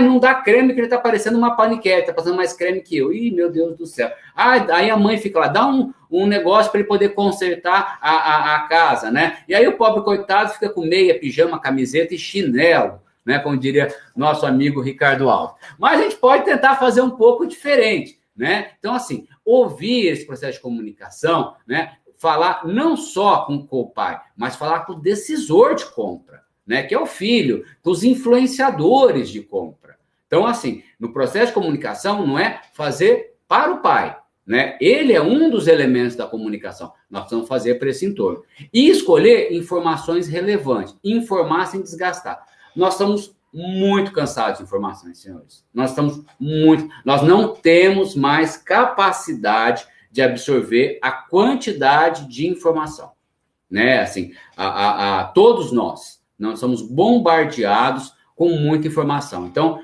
[SPEAKER 5] Não dá creme, que ele está parecendo uma paniquete, está passando mais creme que eu. Meu Deus do céu. Aí a mãe fica lá, dá um negócio para ele poder consertar a casa, né? E aí o pobre coitado fica com meia, pijama, camiseta e chinelo. Né, como diria nosso amigo Ricardo Alves. Mas a gente pode tentar fazer um pouco diferente, né? Então, assim, ouvir esse processo de comunicação, né? Falar não só com o pai, mas falar com o decisor de compra, né? Que é o filho, com os influenciadores de compra. Então, assim, no processo de comunicação não é fazer para o pai, né? Ele é um dos elementos da comunicação. Nós precisamos fazer para esse entorno. E escolher informações relevantes, informar sem desgastar. Nós estamos muito cansados de informações, senhores. Nós não temos mais capacidade de absorver a quantidade de informação, né? Assim, todos nós somos bombardeados com muita informação. Então,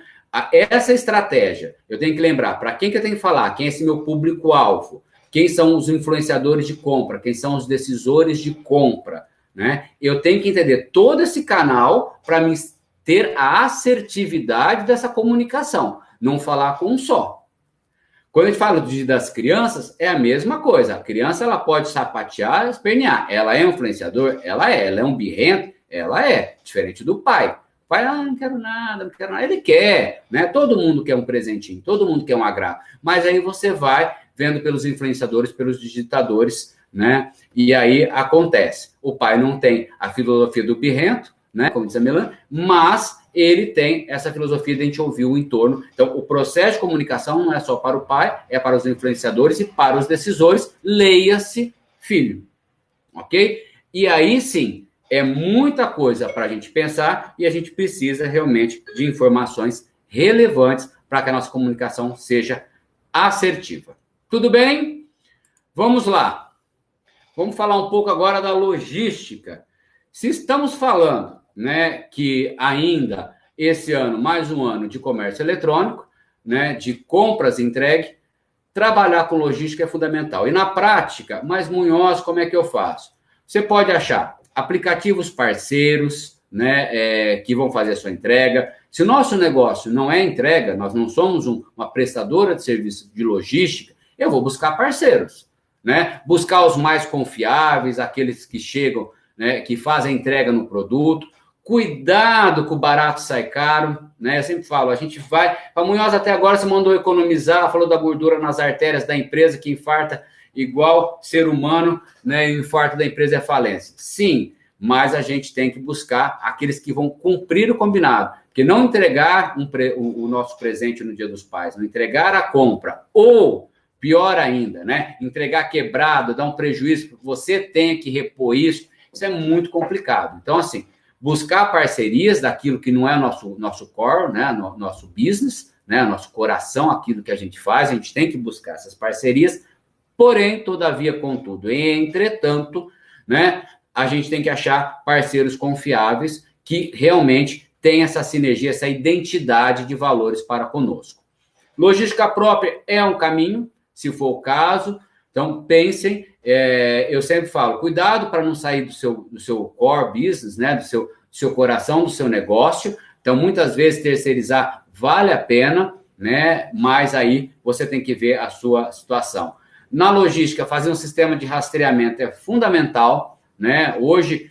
[SPEAKER 5] essa estratégia, eu tenho que lembrar para quem que eu tenho que falar, quem é esse meu público-alvo, quem são os influenciadores de compra, quem são os decisores de compra, né? Eu tenho que entender todo esse canal para me ter a assertividade dessa comunicação, não falar com um só. Quando a gente fala do Dia das Crianças, é a mesma coisa. A criança ela pode sapatear, espernear. Ela é um influenciador? Ela é. Ela é um birrento? Ela é. Diferente do pai. O pai, não quero nada. Ele quer, né? Todo mundo quer um presentinho, todo mundo quer um agrado. Mas aí você vai vendo pelos influenciadores, pelos digitadores, né? E aí acontece. O pai não tem a filosofia do birrento, né, como diz a Melanie, mas ele tem essa filosofia de a gente ouvir o entorno. Então, o processo de comunicação não é só para o pai, é para os influenciadores e para os decisores, leia-se filho, ok? E aí, sim, é muita coisa para a gente pensar e a gente precisa realmente de informações relevantes para que a nossa comunicação seja assertiva. Tudo bem? Vamos lá. Vamos falar um pouco agora da logística. Se estamos falando, né, que ainda esse ano, mais um ano de comércio eletrônico, né, de compras e entregue, trabalhar com logística é fundamental. E na prática, mas Munhoz, como é que eu faço? Você pode achar aplicativos parceiros, né, que vão fazer a sua entrega. Se o nosso negócio não é entrega, nós não somos uma prestadora de serviço de logística, eu vou buscar parceiros, né? Buscar os mais confiáveis, aqueles que chegam, né, que fazem a entrega no produto. Cuidado que o barato sai caro, né? Eu sempre falo, a gente vai... A Munhoz até agora você mandou economizar, falou da gordura nas artérias da empresa que infarta igual ser humano, né, e o infarto da empresa é falência. Sim, mas a gente tem que buscar aqueles que vão cumprir o combinado. Porque não entregar o nosso presente no Dia dos Pais, não entregar a compra, ou, pior ainda, né, entregar quebrado, dar um prejuízo, porque você tenha que repor isso é muito complicado. Então, assim, buscar parcerias daquilo que não é nosso core, né, nosso business, né, nosso coração, aquilo que a gente faz, a gente tem que buscar essas parcerias, porém, todavia, contudo, entretanto, né, a gente tem que achar parceiros confiáveis que realmente tenham essa sinergia, essa identidade de valores para conosco. Logística própria é um caminho, se for o caso, então pensem, eu sempre falo, cuidado para não sair do seu core business, né, do seu coração, do seu negócio. Então, muitas vezes, terceirizar vale a pena, né, mas aí você tem que ver a sua situação. Na logística, fazer um sistema de rastreamento é fundamental, né? Hoje,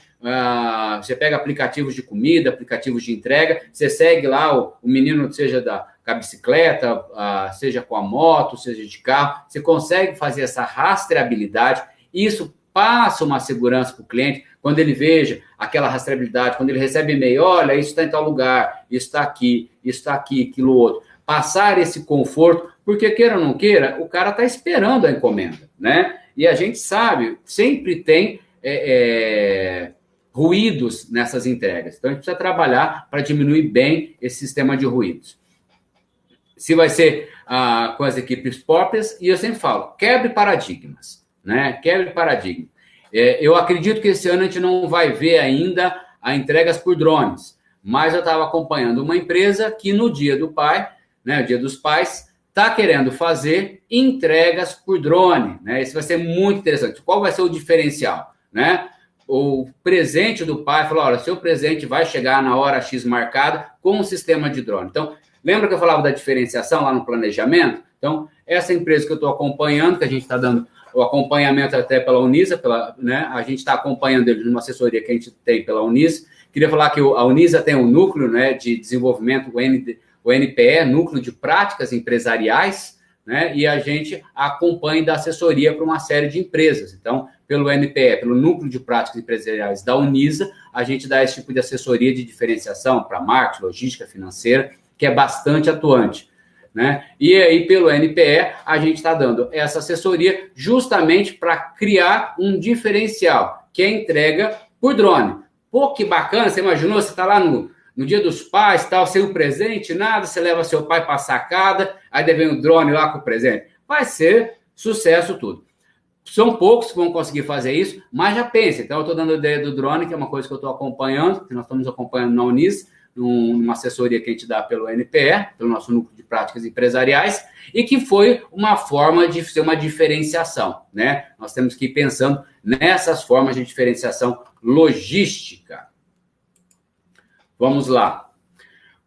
[SPEAKER 5] você pega aplicativos de comida, aplicativos de entrega, você segue lá o menino, seja com a bicicleta, seja com a moto, seja de carro, você consegue fazer essa rastreabilidade, isso passa uma segurança para o cliente, quando ele veja aquela rastreabilidade, quando ele recebe e-mail, olha, isso está em tal lugar, isso está aqui, aquilo outro. Passar esse conforto, porque queira ou não queira, o cara está esperando a encomenda, né? E a gente sabe, sempre tem ruídos nessas entregas. Então, a gente precisa trabalhar para diminuir bem esse sistema de ruídos. Se vai ser com as equipes próprias, e eu sempre falo, quebre paradigmas, né? Quebre paradigma. Eu acredito que esse ano a gente não vai ver ainda entregas por drones, mas eu estava acompanhando uma empresa que no Dia do Pai, né, o Dia dos Pais, está querendo fazer entregas por drone, né? Isso vai ser muito interessante. Qual vai ser o diferencial, né? O presente do pai falou, olha, seu presente vai chegar na hora X marcada com um sistema de drone. Então, lembra que eu falava da diferenciação lá no planejamento? Então, essa empresa que eu estou acompanhando, que a gente está dando o acompanhamento até pela Unisa, né? A gente está acompanhando eles numa assessoria que a gente tem pela Unisa. Queria falar que a Unisa tem um núcleo, né, de desenvolvimento, o NPE, Núcleo de Práticas Empresariais, né? E a gente acompanha da assessoria para uma série de empresas. Então, pelo NPE, pelo Núcleo de Práticas Empresariais da Unisa, a gente dá esse tipo de assessoria de diferenciação para marketing, logística financeira, que é bastante atuante, né? E aí, pelo NPE, a gente está dando essa assessoria justamente para criar um diferencial, que é a entrega por drone. Pô, que bacana, você imaginou, você está lá no Dia dos Pais, tal, sem o presente, nada, você leva seu pai para a sacada, aí vem o drone lá com o presente. Vai ser sucesso tudo. São poucos que vão conseguir fazer isso, mas já pense. Então, eu estou dando a ideia do drone, que é uma coisa que eu estou acompanhando, que nós estamos acompanhando na Unis, numa assessoria que a gente dá pelo NPE, pelo nosso Núcleo de Práticas Empresariais, e que foi uma forma de ser uma diferenciação, né? Nós temos que ir pensando nessas formas de diferenciação logística. Vamos lá.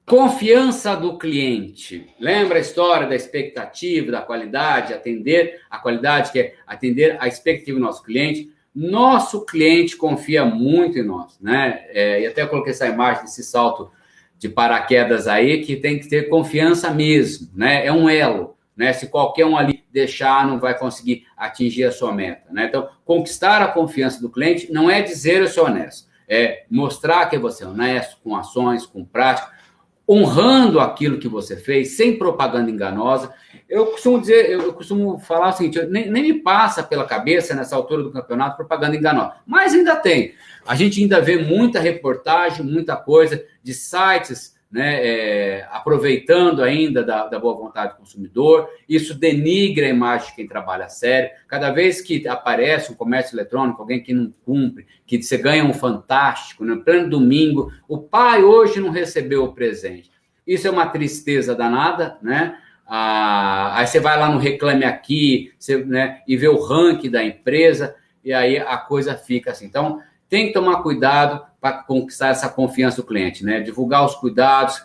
[SPEAKER 5] Confiança do cliente. Lembra a história da expectativa, da qualidade, atender a qualidade, que é atender a expectativa do nosso cliente. Nosso cliente confia muito em nós, né? E até eu coloquei essa imagem desse salto de paraquedas aí, que tem que ter confiança mesmo, né? É um elo, né? Se qualquer um ali deixar, não vai conseguir atingir a sua meta, né? Então, conquistar a confiança do cliente não é dizer eu sou honesto, é mostrar que você é honesto, com ações, com prática, honrando aquilo que você fez, sem propaganda enganosa. Eu costumo falar o seguinte, nem me passa pela cabeça, nessa altura do campeonato, propaganda enganosa. Mas ainda tem. A gente ainda vê muita reportagem, muita coisa de sites, né, aproveitando ainda da boa vontade do consumidor. Isso denigra a imagem de quem trabalha a sério. Cada vez que aparece um comércio eletrônico, alguém que não cumpre, que você ganha um fantástico, no pleno domingo, o pai hoje não recebeu o presente. Isso é uma tristeza danada, né? Aí você vai lá no Reclame Aqui, né, e vê o ranking da empresa, e aí a coisa fica assim. Então, tem que tomar cuidado para conquistar essa confiança do cliente, né? Divulgar os cuidados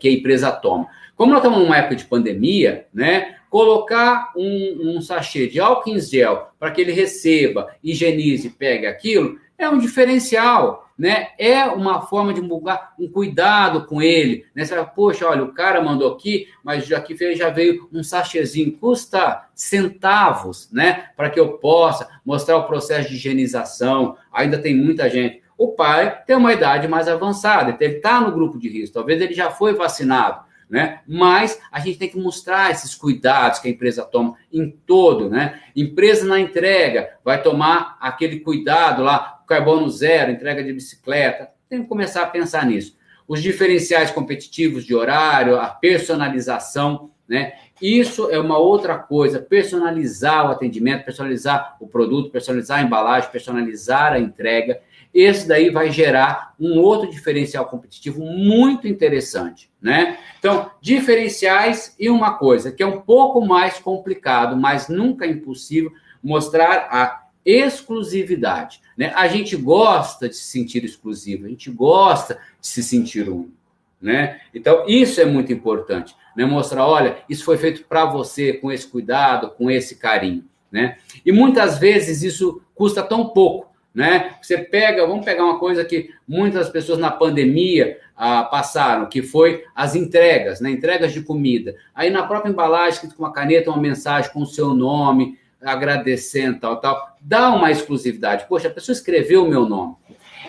[SPEAKER 5] que a empresa toma. Como nós estamos numa época de pandemia, né? Colocar um sachê de álcool em gel para que ele receba, higienize e pegue aquilo, é um diferencial, né, é uma forma de divulgar um cuidado com ele, né? Você fala, poxa, olha, o cara mandou aqui, mas aqui já veio um sachêzinho, custa centavos, né, para que eu possa mostrar o processo de higienização. Ainda tem muita gente. O pai tem uma idade mais avançada, então ele está no grupo de risco, talvez ele já foi vacinado, né? Mas a gente tem que mostrar esses cuidados que a empresa toma em todo, né? Empresa na entrega vai tomar aquele cuidado lá, carbono zero, entrega de bicicleta, tem que começar a pensar nisso. Os diferenciais competitivos de horário, a personalização, né? Isso é uma outra coisa, personalizar o atendimento, personalizar o produto, personalizar a embalagem, personalizar a entrega. Esse daí vai gerar um outro diferencial competitivo muito interessante, né? Então, diferenciais e uma coisa que é um pouco mais complicado, mas nunca impossível, mostrar a exclusividade, né? A gente gosta de se sentir exclusivo, a gente gosta de se sentir único, né? Então, isso é muito importante, né? Mostrar, olha, isso foi feito para você, com esse cuidado, com esse carinho, né? E muitas vezes isso custa tão pouco, né? Você pega, vamos pegar uma coisa que muitas pessoas na pandemia passaram, que foi as entregas, né? Entregas de comida. Aí na própria embalagem, escrito com uma caneta, uma mensagem com o seu nome, agradecendo, tal. Dá uma exclusividade. Poxa, a pessoa escreveu o meu nome.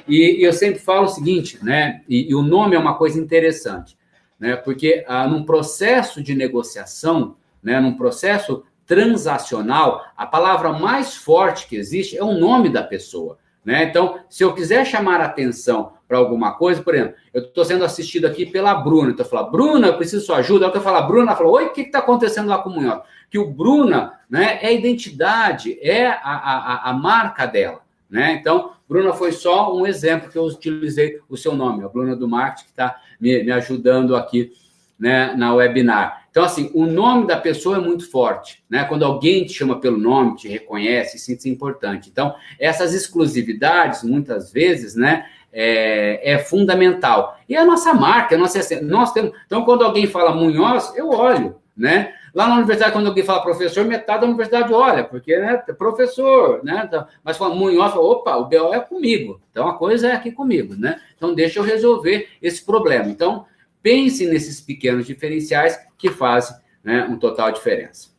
[SPEAKER 5] E eu sempre falo o seguinte, né? E o nome é uma coisa interessante, né? Porque num processo de negociação, né? Num processo transacional, a palavra mais forte que existe é o nome da pessoa, né? Então, se eu quiser chamar a atenção para alguma coisa, por exemplo, eu estou sendo assistido aqui pela Bruna, então eu falo, Bruna, eu preciso de sua ajuda. Aí eu falo, Bruna, ela falou, oi, o que está acontecendo lá com o Munhoz? Que o Bruna, né, é a identidade, é a marca dela, né? Então, Bruna foi só um exemplo que eu utilizei o seu nome, a Bruna do marketing, que está me ajudando aqui, né, na webinar. Então, assim, o nome da pessoa é muito forte, né? Quando alguém te chama pelo nome, te reconhece, sente-se importante. Então, essas exclusividades, muitas vezes, né, é fundamental. E a nossa marca, nós temos... Então, quando alguém fala Munhoz, eu olho, né? Lá na universidade, quando alguém fala professor, metade da universidade olha, porque, né, é professor, né? Então, mas fala Munhoz, fala, opa, o BO é comigo. Então, a coisa é aqui comigo, né? Então, deixa eu resolver esse problema. Então, pense nesses pequenos diferenciais que fazem, né, um total diferença.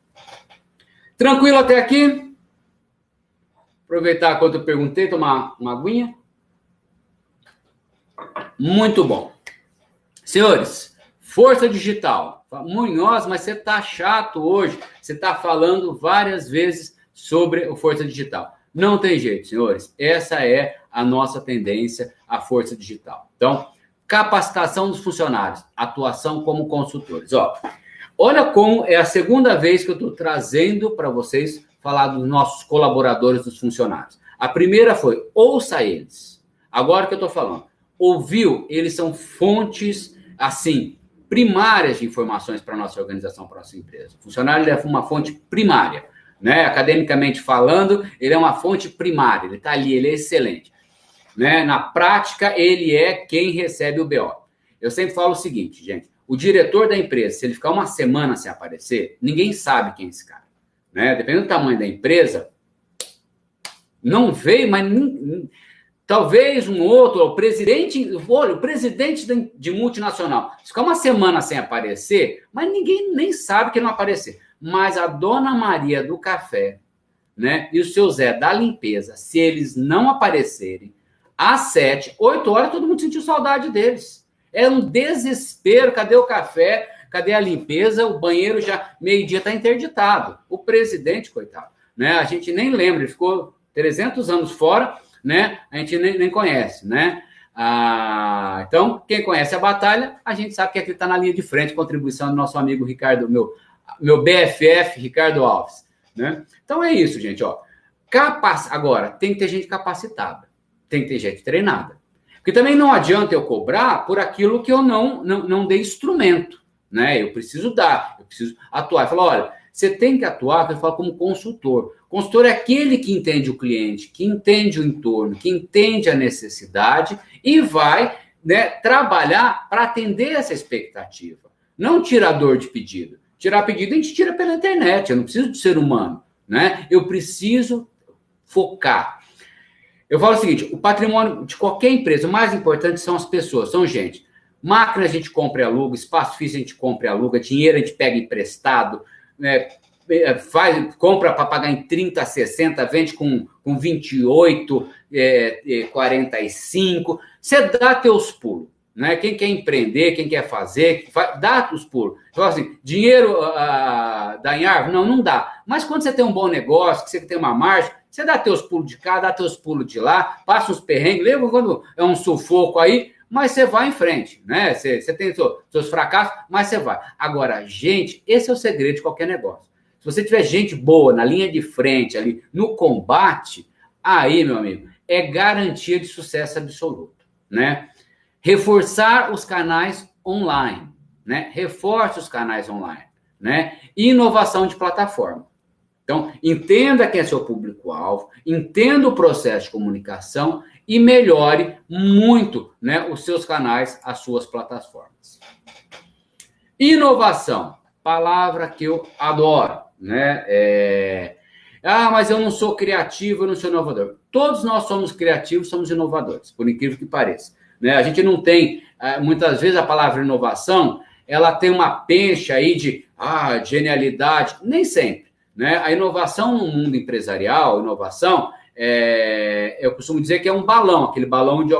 [SPEAKER 5] Tranquilo até aqui? Aproveitar enquanto eu perguntei, tomar uma aguinha. Muito bom. Senhores, força digital. Munhoz, mas você está chato hoje. Você está falando várias vezes sobre o força digital. Não tem jeito, senhores. Essa é a nossa tendência, a força digital. Então, capacitação dos funcionários, atuação como consultores. Olha como é a segunda vez que eu estou trazendo para vocês falar dos nossos colaboradores, dos funcionários. A primeira foi, ouça eles. Agora que eu estou falando, ouviu, eles são fontes, assim, primárias de informações para a nossa organização, para a nossa empresa. O funcionário ele é uma fonte primária, né? Academicamente falando, ele é uma fonte primária, ele está ali, ele é excelente. Né? Na prática, ele é quem recebe o BO. Eu sempre falo o seguinte, gente, o diretor da empresa, se ele ficar uma semana sem aparecer, ninguém sabe quem é esse cara. Né? Dependendo do tamanho da empresa, não veio, mas talvez um outro, o presidente de multinacional, se ficar uma semana sem aparecer, mas ninguém nem sabe que ele não aparecer. Mas a dona Maria do café, né, e o seu Zé da limpeza, se eles não aparecerem, às 7, 8 horas, todo mundo sentiu saudade deles. É um desespero. Cadê o café? Cadê a limpeza? O banheiro já, meio-dia, está interditado. O presidente, coitado, né? A gente nem lembra, ele ficou 300 anos fora, né? A gente nem conhece, né? Então, quem conhece a batalha, a gente sabe que aqui está na linha de frente, contribuição do nosso amigo Ricardo, meu BFF, Ricardo Alves, né? Então, é isso, gente, Agora, tem que ter gente capacitada. Tem que ter gente treinada. Porque também não adianta eu cobrar por aquilo que eu não dei instrumento, né? Eu preciso dar, eu preciso atuar. Eu falo, olha, você tem que atuar, eu falo como consultor. Consultor é aquele que entende o cliente, que entende o entorno, que entende a necessidade e vai, né, trabalhar para atender essa expectativa. Não tirador de pedido. Tirar pedido a gente tira pela internet, eu não preciso de ser humano, né? Eu preciso focar. Eu falo o seguinte, o patrimônio de qualquer empresa, o mais importante são as pessoas, são gente. Máquina a gente compra e aluga, espaço físico a gente compra e aluga, dinheiro a gente pega emprestado, né? Compra para pagar em 30, 60, vende com 28, 45. Você dá teus pulos, né? Quem quer empreender, quem quer fazer, dá os pulos. Então, assim, dinheiro dá em árvore? Não dá. Mas quando você tem um bom negócio, que você tem uma margem, você dá teus pulos de cá, dá teus pulos de lá, passa uns perrengues, lembra quando é um sufoco aí, mas você vai em frente, né? Você tem seus fracassos, mas você vai. Agora, gente, esse é o segredo de qualquer negócio. Se você tiver gente boa na linha de frente, ali no combate, aí, meu amigo, é garantia de sucesso absoluto, né? Reforçar os canais online, né? Reforce os canais online, né? Inovação de plataforma. Então, entenda quem é seu público-alvo, entenda o processo de comunicação e melhore muito, né, os seus canais, as suas plataformas. Inovação, palavra que eu adoro, né? Mas eu não sou criativo, eu não sou inovador. Todos nós somos criativos, somos inovadores, por incrível que pareça, né? A gente não tem, muitas vezes a palavra inovação, ela tem uma pencha aí de genialidade, nem sempre. Né? A inovação no mundo empresarial, inovação, eu costumo dizer que é um balão, aquele balão de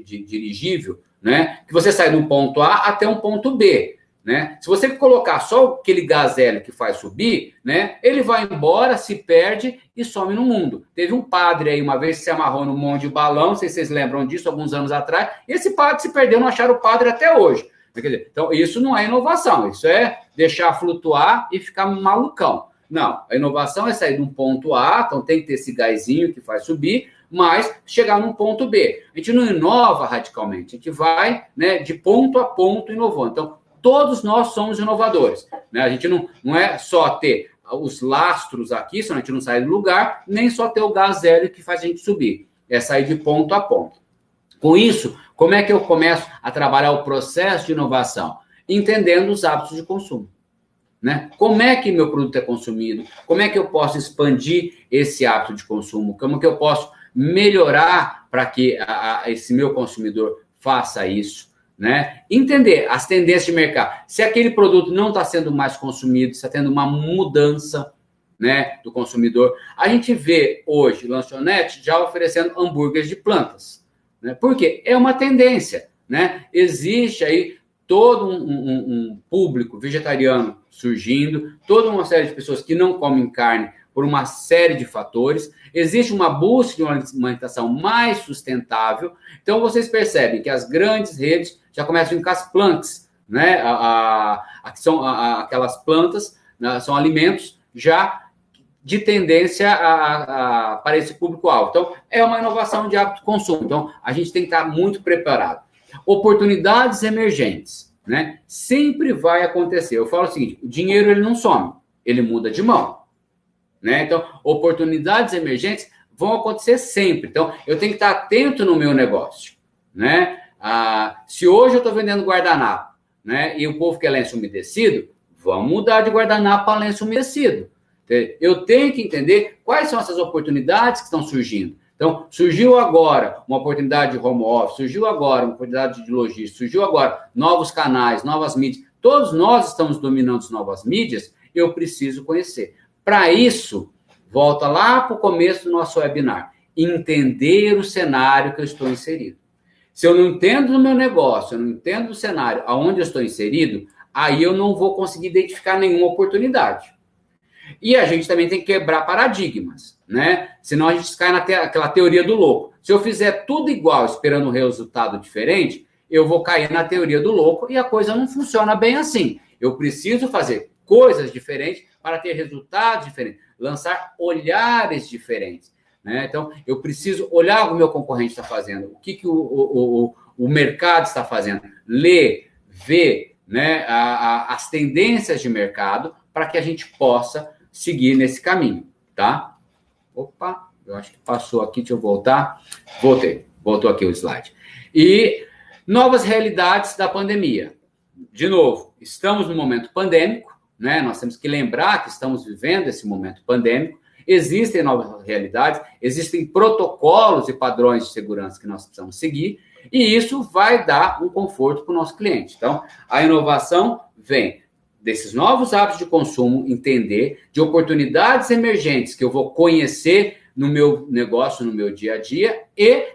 [SPEAKER 5] dirigível, né? Que você sai de um ponto A até um ponto B. Né? Se você colocar só aquele gás hélio que faz subir, né? Ele vai embora, se perde e some no mundo. Teve um padre aí uma vez que se amarrou num monte de balão, não sei se vocês lembram disso, alguns anos atrás, e esse padre se perdeu, não acharam o padre até hoje. Quer dizer, então, isso não é inovação, isso é deixar flutuar e ficar malucão. Não, a inovação é sair de um ponto A, então tem que ter esse gásinho que faz subir, mas chegar num ponto B. A gente não inova radicalmente, a gente vai, né, de ponto a ponto inovando. Então, todos nós somos inovadores, né? A gente não é só ter os lastros aqui, senão a gente não sai do lugar, nem só ter o gás hélio que faz a gente subir. É sair de ponto a ponto. Com isso, como é que eu começo a trabalhar o processo de inovação? Entendendo os hábitos de consumo. Né? Como é que meu produto é consumido? Como é que eu posso expandir esse hábito de consumo? Como que eu posso melhorar para que esse meu consumidor faça isso? Né? Entender as tendências de mercado. Se aquele produto não está sendo mais consumido, se está tendo uma mudança, né, do consumidor. A gente vê hoje lanchonete já oferecendo hambúrgueres de plantas. Né? Por quê? É uma tendência. Né? Existe aí todo um público vegetariano surgindo, toda uma série de pessoas que não comem carne por uma série de fatores. Existe uma busca de uma alimentação mais sustentável. Então, vocês percebem que as grandes redes já começam com as plantas, né? Aquelas plantas, né? São alimentos já de tendência para esse público-alvo. Então, é uma inovação de hábito de consumo. Então, a gente tem que estar muito preparado. Oportunidades emergentes, né? Sempre vai acontecer. Eu falo o seguinte, o dinheiro ele não some, ele muda de mão. Né? Então, oportunidades emergentes vão acontecer sempre. Então, eu tenho que estar atento no meu negócio. Né? Se hoje eu estou vendendo guardanapo, né, e o povo quer lenço umedecido, vamos mudar de guardanapo para lenço umedecido. Eu tenho que entender quais são essas oportunidades que estão surgindo. Então, surgiu agora uma oportunidade de home office, surgiu agora uma oportunidade de logística, surgiu agora novos canais, novas mídias. Todos nós estamos dominando as novas mídias, eu preciso conhecer. Para isso, volta lá para o começo do nosso webinar. Entender o cenário que eu estou inserido. Se eu não entendo do meu negócio, eu não entendo do cenário aonde eu estou inserido, aí eu não vou conseguir identificar nenhuma oportunidade. E a gente também tem que quebrar paradigmas, né? Senão a gente cai naquela teoria do louco. Se eu fizer tudo igual, esperando um resultado diferente, eu vou cair na teoria do louco e a coisa não funciona bem assim. Eu preciso fazer coisas diferentes para ter resultados diferentes, lançar olhares diferentes. Né? Então, eu preciso olhar o que o meu concorrente está fazendo, o que o mercado está fazendo, ler, ver, né, as tendências de mercado para que a gente possa seguir nesse caminho, tá? Opa, eu acho que passou aqui, deixa eu voltar. Voltou aqui o slide. E novas realidades da pandemia. De novo, estamos no momento pandêmico, né? Nós temos que lembrar que estamos vivendo esse momento pandêmico. existem novas realidades, existem protocolos e padrões de segurança que nós precisamos seguir, e isso vai dar um conforto para o nosso cliente. Então, a inovação vem desses novos hábitos de consumo, entender de oportunidades emergentes que eu vou conhecer no meu negócio, no meu dia a dia, e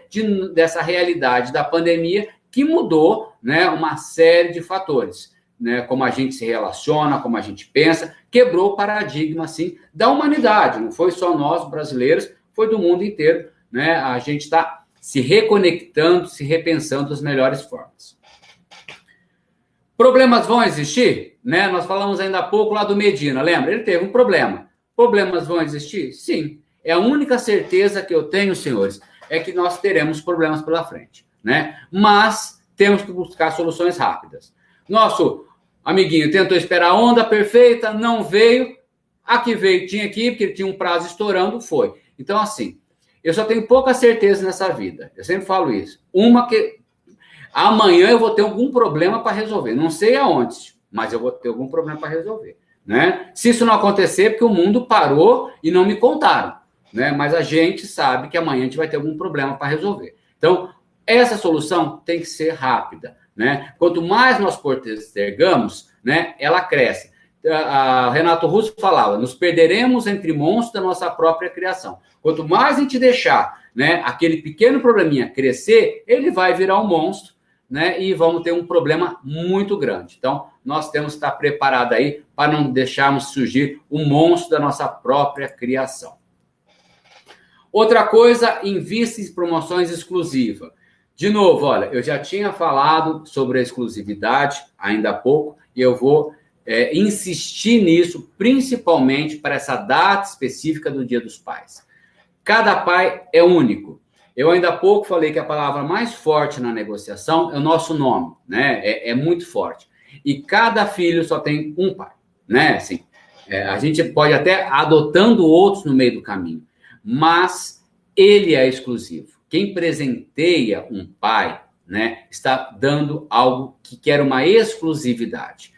[SPEAKER 5] dessa realidade da pandemia que mudou, né, uma série de fatores, né, como a gente se relaciona, como a gente pensa, quebrou o paradigma, assim, da humanidade. Não foi só nós, brasileiros, foi do mundo inteiro, né? A gente está se reconectando, se repensando das melhores formas. Problemas vão existir? Né? Nós falamos ainda há pouco lá do Medina, lembra? Ele teve um problema. Problemas vão existir? Sim. É a única certeza que eu tenho, senhores, é que nós teremos problemas pela frente, né? Mas temos que buscar soluções rápidas. Nosso amiguinho tentou esperar a onda perfeita, não veio. A que veio tinha que ir, porque ele tinha um prazo estourando, foi. Então, assim, eu só tenho pouca certeza nessa vida. Eu sempre falo isso. Uma que amanhã eu vou ter algum problema para resolver. Não sei aonde, mas eu vou ter algum problema para resolver, né? Se isso não acontecer, porque o mundo parou e não me contaram, né? Mas a gente sabe que amanhã a gente vai ter algum problema para resolver. Então, essa solução tem que ser rápida, né? Quanto mais nós postergamos, né, ela cresce. A Renato Russo falava, nos perderemos entre monstros da nossa própria criação. Quanto mais a gente deixar, né, aquele pequeno probleminha crescer, ele vai virar um monstro, né, e vamos ter um problema muito grande. Então, nós temos que estar preparados aí para não deixarmos surgir um monstro da nossa própria criação. Outra coisa, invista em promoções exclusivas. De novo, olha, eu já tinha falado sobre a exclusividade ainda há pouco, e eu vou insistir nisso, principalmente para essa data específica do Dia dos Pais. Cada pai é único. Eu ainda há pouco falei que a palavra mais forte na negociação é o nosso nome, né? É muito forte. E cada filho só tem um pai, né? Assim, a gente pode até adotando outros no meio do caminho, mas ele é exclusivo. Quem presenteia um pai, né, está dando algo que quer uma exclusividade.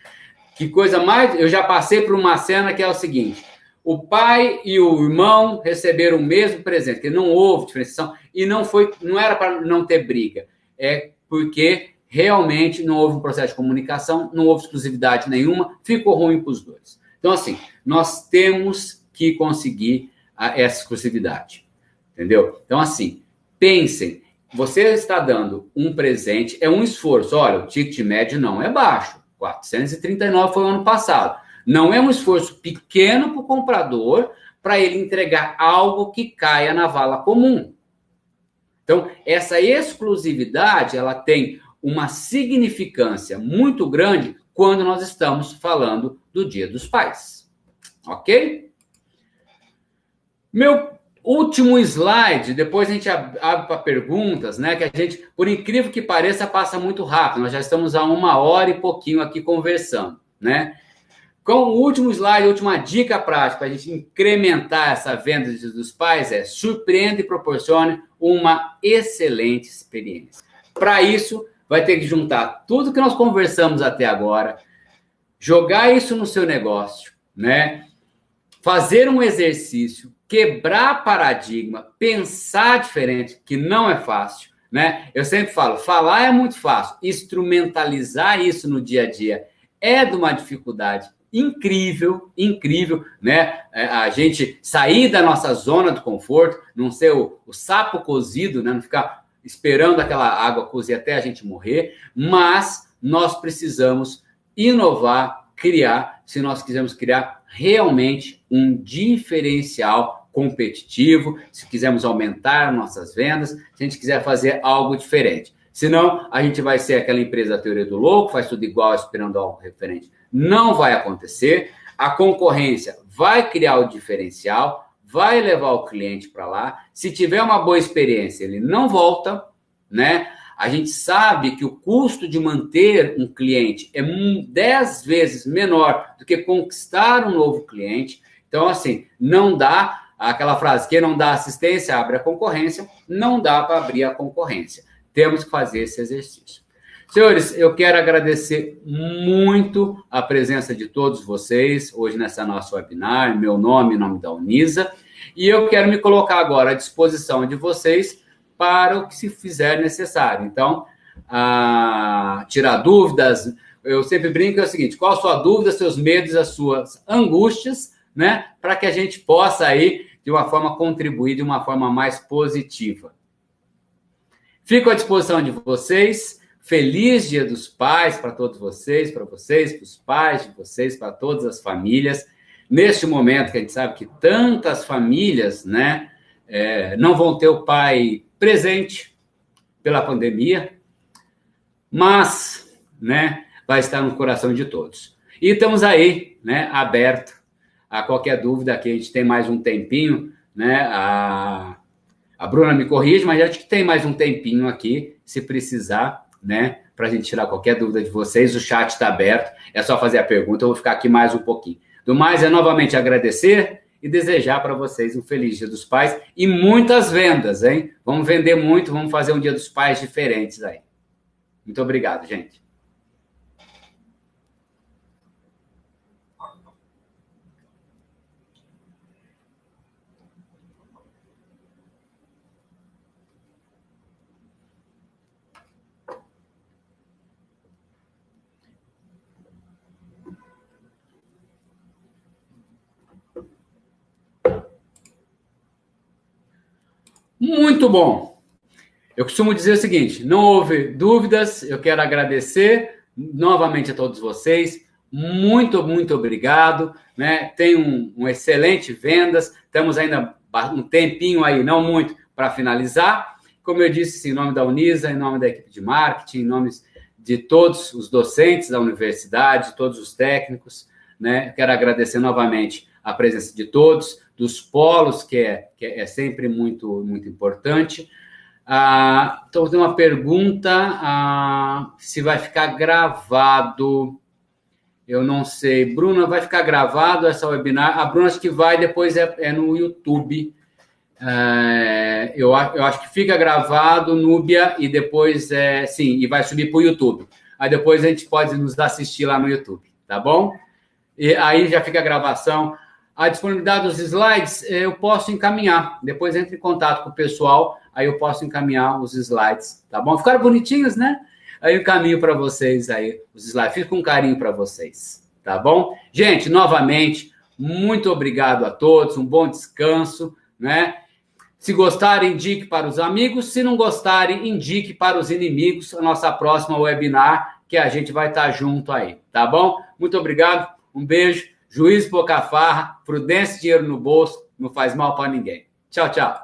[SPEAKER 5] Que coisa mais... Eu já passei por uma cena que é o seguinte: o pai e o irmão receberam o mesmo presente, que não houve diferenciação, e não era para não ter briga, é porque realmente não houve um processo de comunicação, não houve exclusividade nenhuma, ficou ruim para os dois. Então, assim, nós temos que conseguir essa exclusividade, entendeu? Então, assim, pensem, você está dando um presente, é um esforço. Olha, o ticket médio não é baixo, 439 foi o ano passado. Não é um esforço pequeno para o comprador para ele entregar algo que caia na vala comum. Então, essa exclusividade, ela tem uma significância muito grande quando nós estamos falando do Dia dos Pais. Ok? Meu último slide, depois a gente abre para perguntas, né? Que a gente, por incrível que pareça, passa muito rápido. Nós já estamos há 1h e pouquinho aqui conversando, né? Com o último slide, a última dica prática para a gente incrementar essa venda dos pais é: surpreenda e proporcione uma excelente experiência. Para isso, vai ter que juntar tudo que nós conversamos até agora, jogar isso no seu negócio, né? Fazer um exercício, quebrar paradigma, pensar diferente, que não é fácil, né? Eu sempre falo, falar é muito fácil, instrumentalizar isso no dia a dia é de uma dificuldade incrível, né? A gente sair da nossa zona de conforto, não ser o sapo cozido, né? Não ficar esperando aquela água cozer até a gente morrer, mas nós precisamos inovar, criar, se nós quisermos criar realmente um diferencial competitivo, se quisermos aumentar nossas vendas, se a gente quiser fazer algo diferente. Senão, a gente vai ser aquela empresa da teoria do louco, faz tudo igual, esperando algo referente. Não vai acontecer. A concorrência vai criar o diferencial, vai levar o cliente para lá. Se tiver uma boa experiência, ele não volta, né? A gente sabe que o custo de manter um cliente é 10 vezes menor do que conquistar um novo cliente. Então, assim, não dá aquela frase, quem não dá assistência, abre a concorrência. Não dá para abrir a concorrência. Temos que fazer esse exercício. Senhores, eu quero agradecer muito a presença de todos vocês hoje nessa nossa webinar, meu nome, em nome da Unisa. E eu quero me colocar agora à disposição de vocês para o que se fizer necessário. Então, tirar dúvidas. Eu sempre brinco, é o seguinte: qual a sua dúvida, seus medos, as suas angústias, né? Para que a gente possa aí, de uma forma, contribuir de uma forma mais positiva. Fico à disposição de vocês. Feliz Dia dos Pais para todos vocês, para os pais de vocês, para todas as famílias. Neste momento que a gente sabe que tantas famílias, né, não vão ter o pai presente pela pandemia, mas, né, vai estar no coração de todos. E estamos aí, né, aberto a qualquer dúvida. Aqui a gente tem mais um tempinho, né, a Bruna me corrige, mas acho que tem mais um tempinho aqui, se precisar, né, para a gente tirar qualquer dúvida de vocês. O chat está aberto, é só fazer a pergunta, eu vou ficar aqui mais um pouquinho. Do mais, é novamente agradecer e desejar para vocês um feliz Dia dos Pais e muitas vendas, hein? Vamos vender muito, vamos fazer um Dia dos Pais diferentes aí. Muito obrigado, gente. Muito bom. Eu costumo dizer o seguinte: não houve dúvidas, eu quero agradecer novamente a todos vocês. Muito, muito obrigado. Né? Tenham um excelente vendas. Estamos ainda um tempinho aí, não muito, para finalizar. Como eu disse, em nome da Unisa, em nome da equipe de marketing, em nome de todos os docentes da universidade, todos os técnicos, né? Quero agradecer novamente a presença de todos, dos polos, que é sempre muito, muito importante. Então, tem uma pergunta, se vai ficar gravado. Eu não sei. Bruna, vai ficar gravado essa webinar? A Bruna acho que vai, depois é no YouTube. Eu acho que fica gravado, Núbia, e depois, sim, e vai subir para o YouTube. Aí depois a gente pode nos assistir lá no YouTube, tá bom? E aí já fica a gravação. A disponibilidade dos slides, eu posso encaminhar. Depois entre em contato com o pessoal, aí eu posso encaminhar os slides, tá bom? Ficaram bonitinhos, né? Aí eu encaminho para vocês aí os slides. Fico com carinho para vocês, tá bom? Gente, novamente, muito obrigado a todos. Um bom descanso, né? Se gostarem, indique para os amigos. Se não gostarem, indique para os inimigos a nossa próxima webinar, que a gente vai estar junto aí, tá bom? Muito obrigado, um beijo. Juízo, pouca farra, prudência, dinheiro no bolso, não faz mal para ninguém. Tchau, tchau.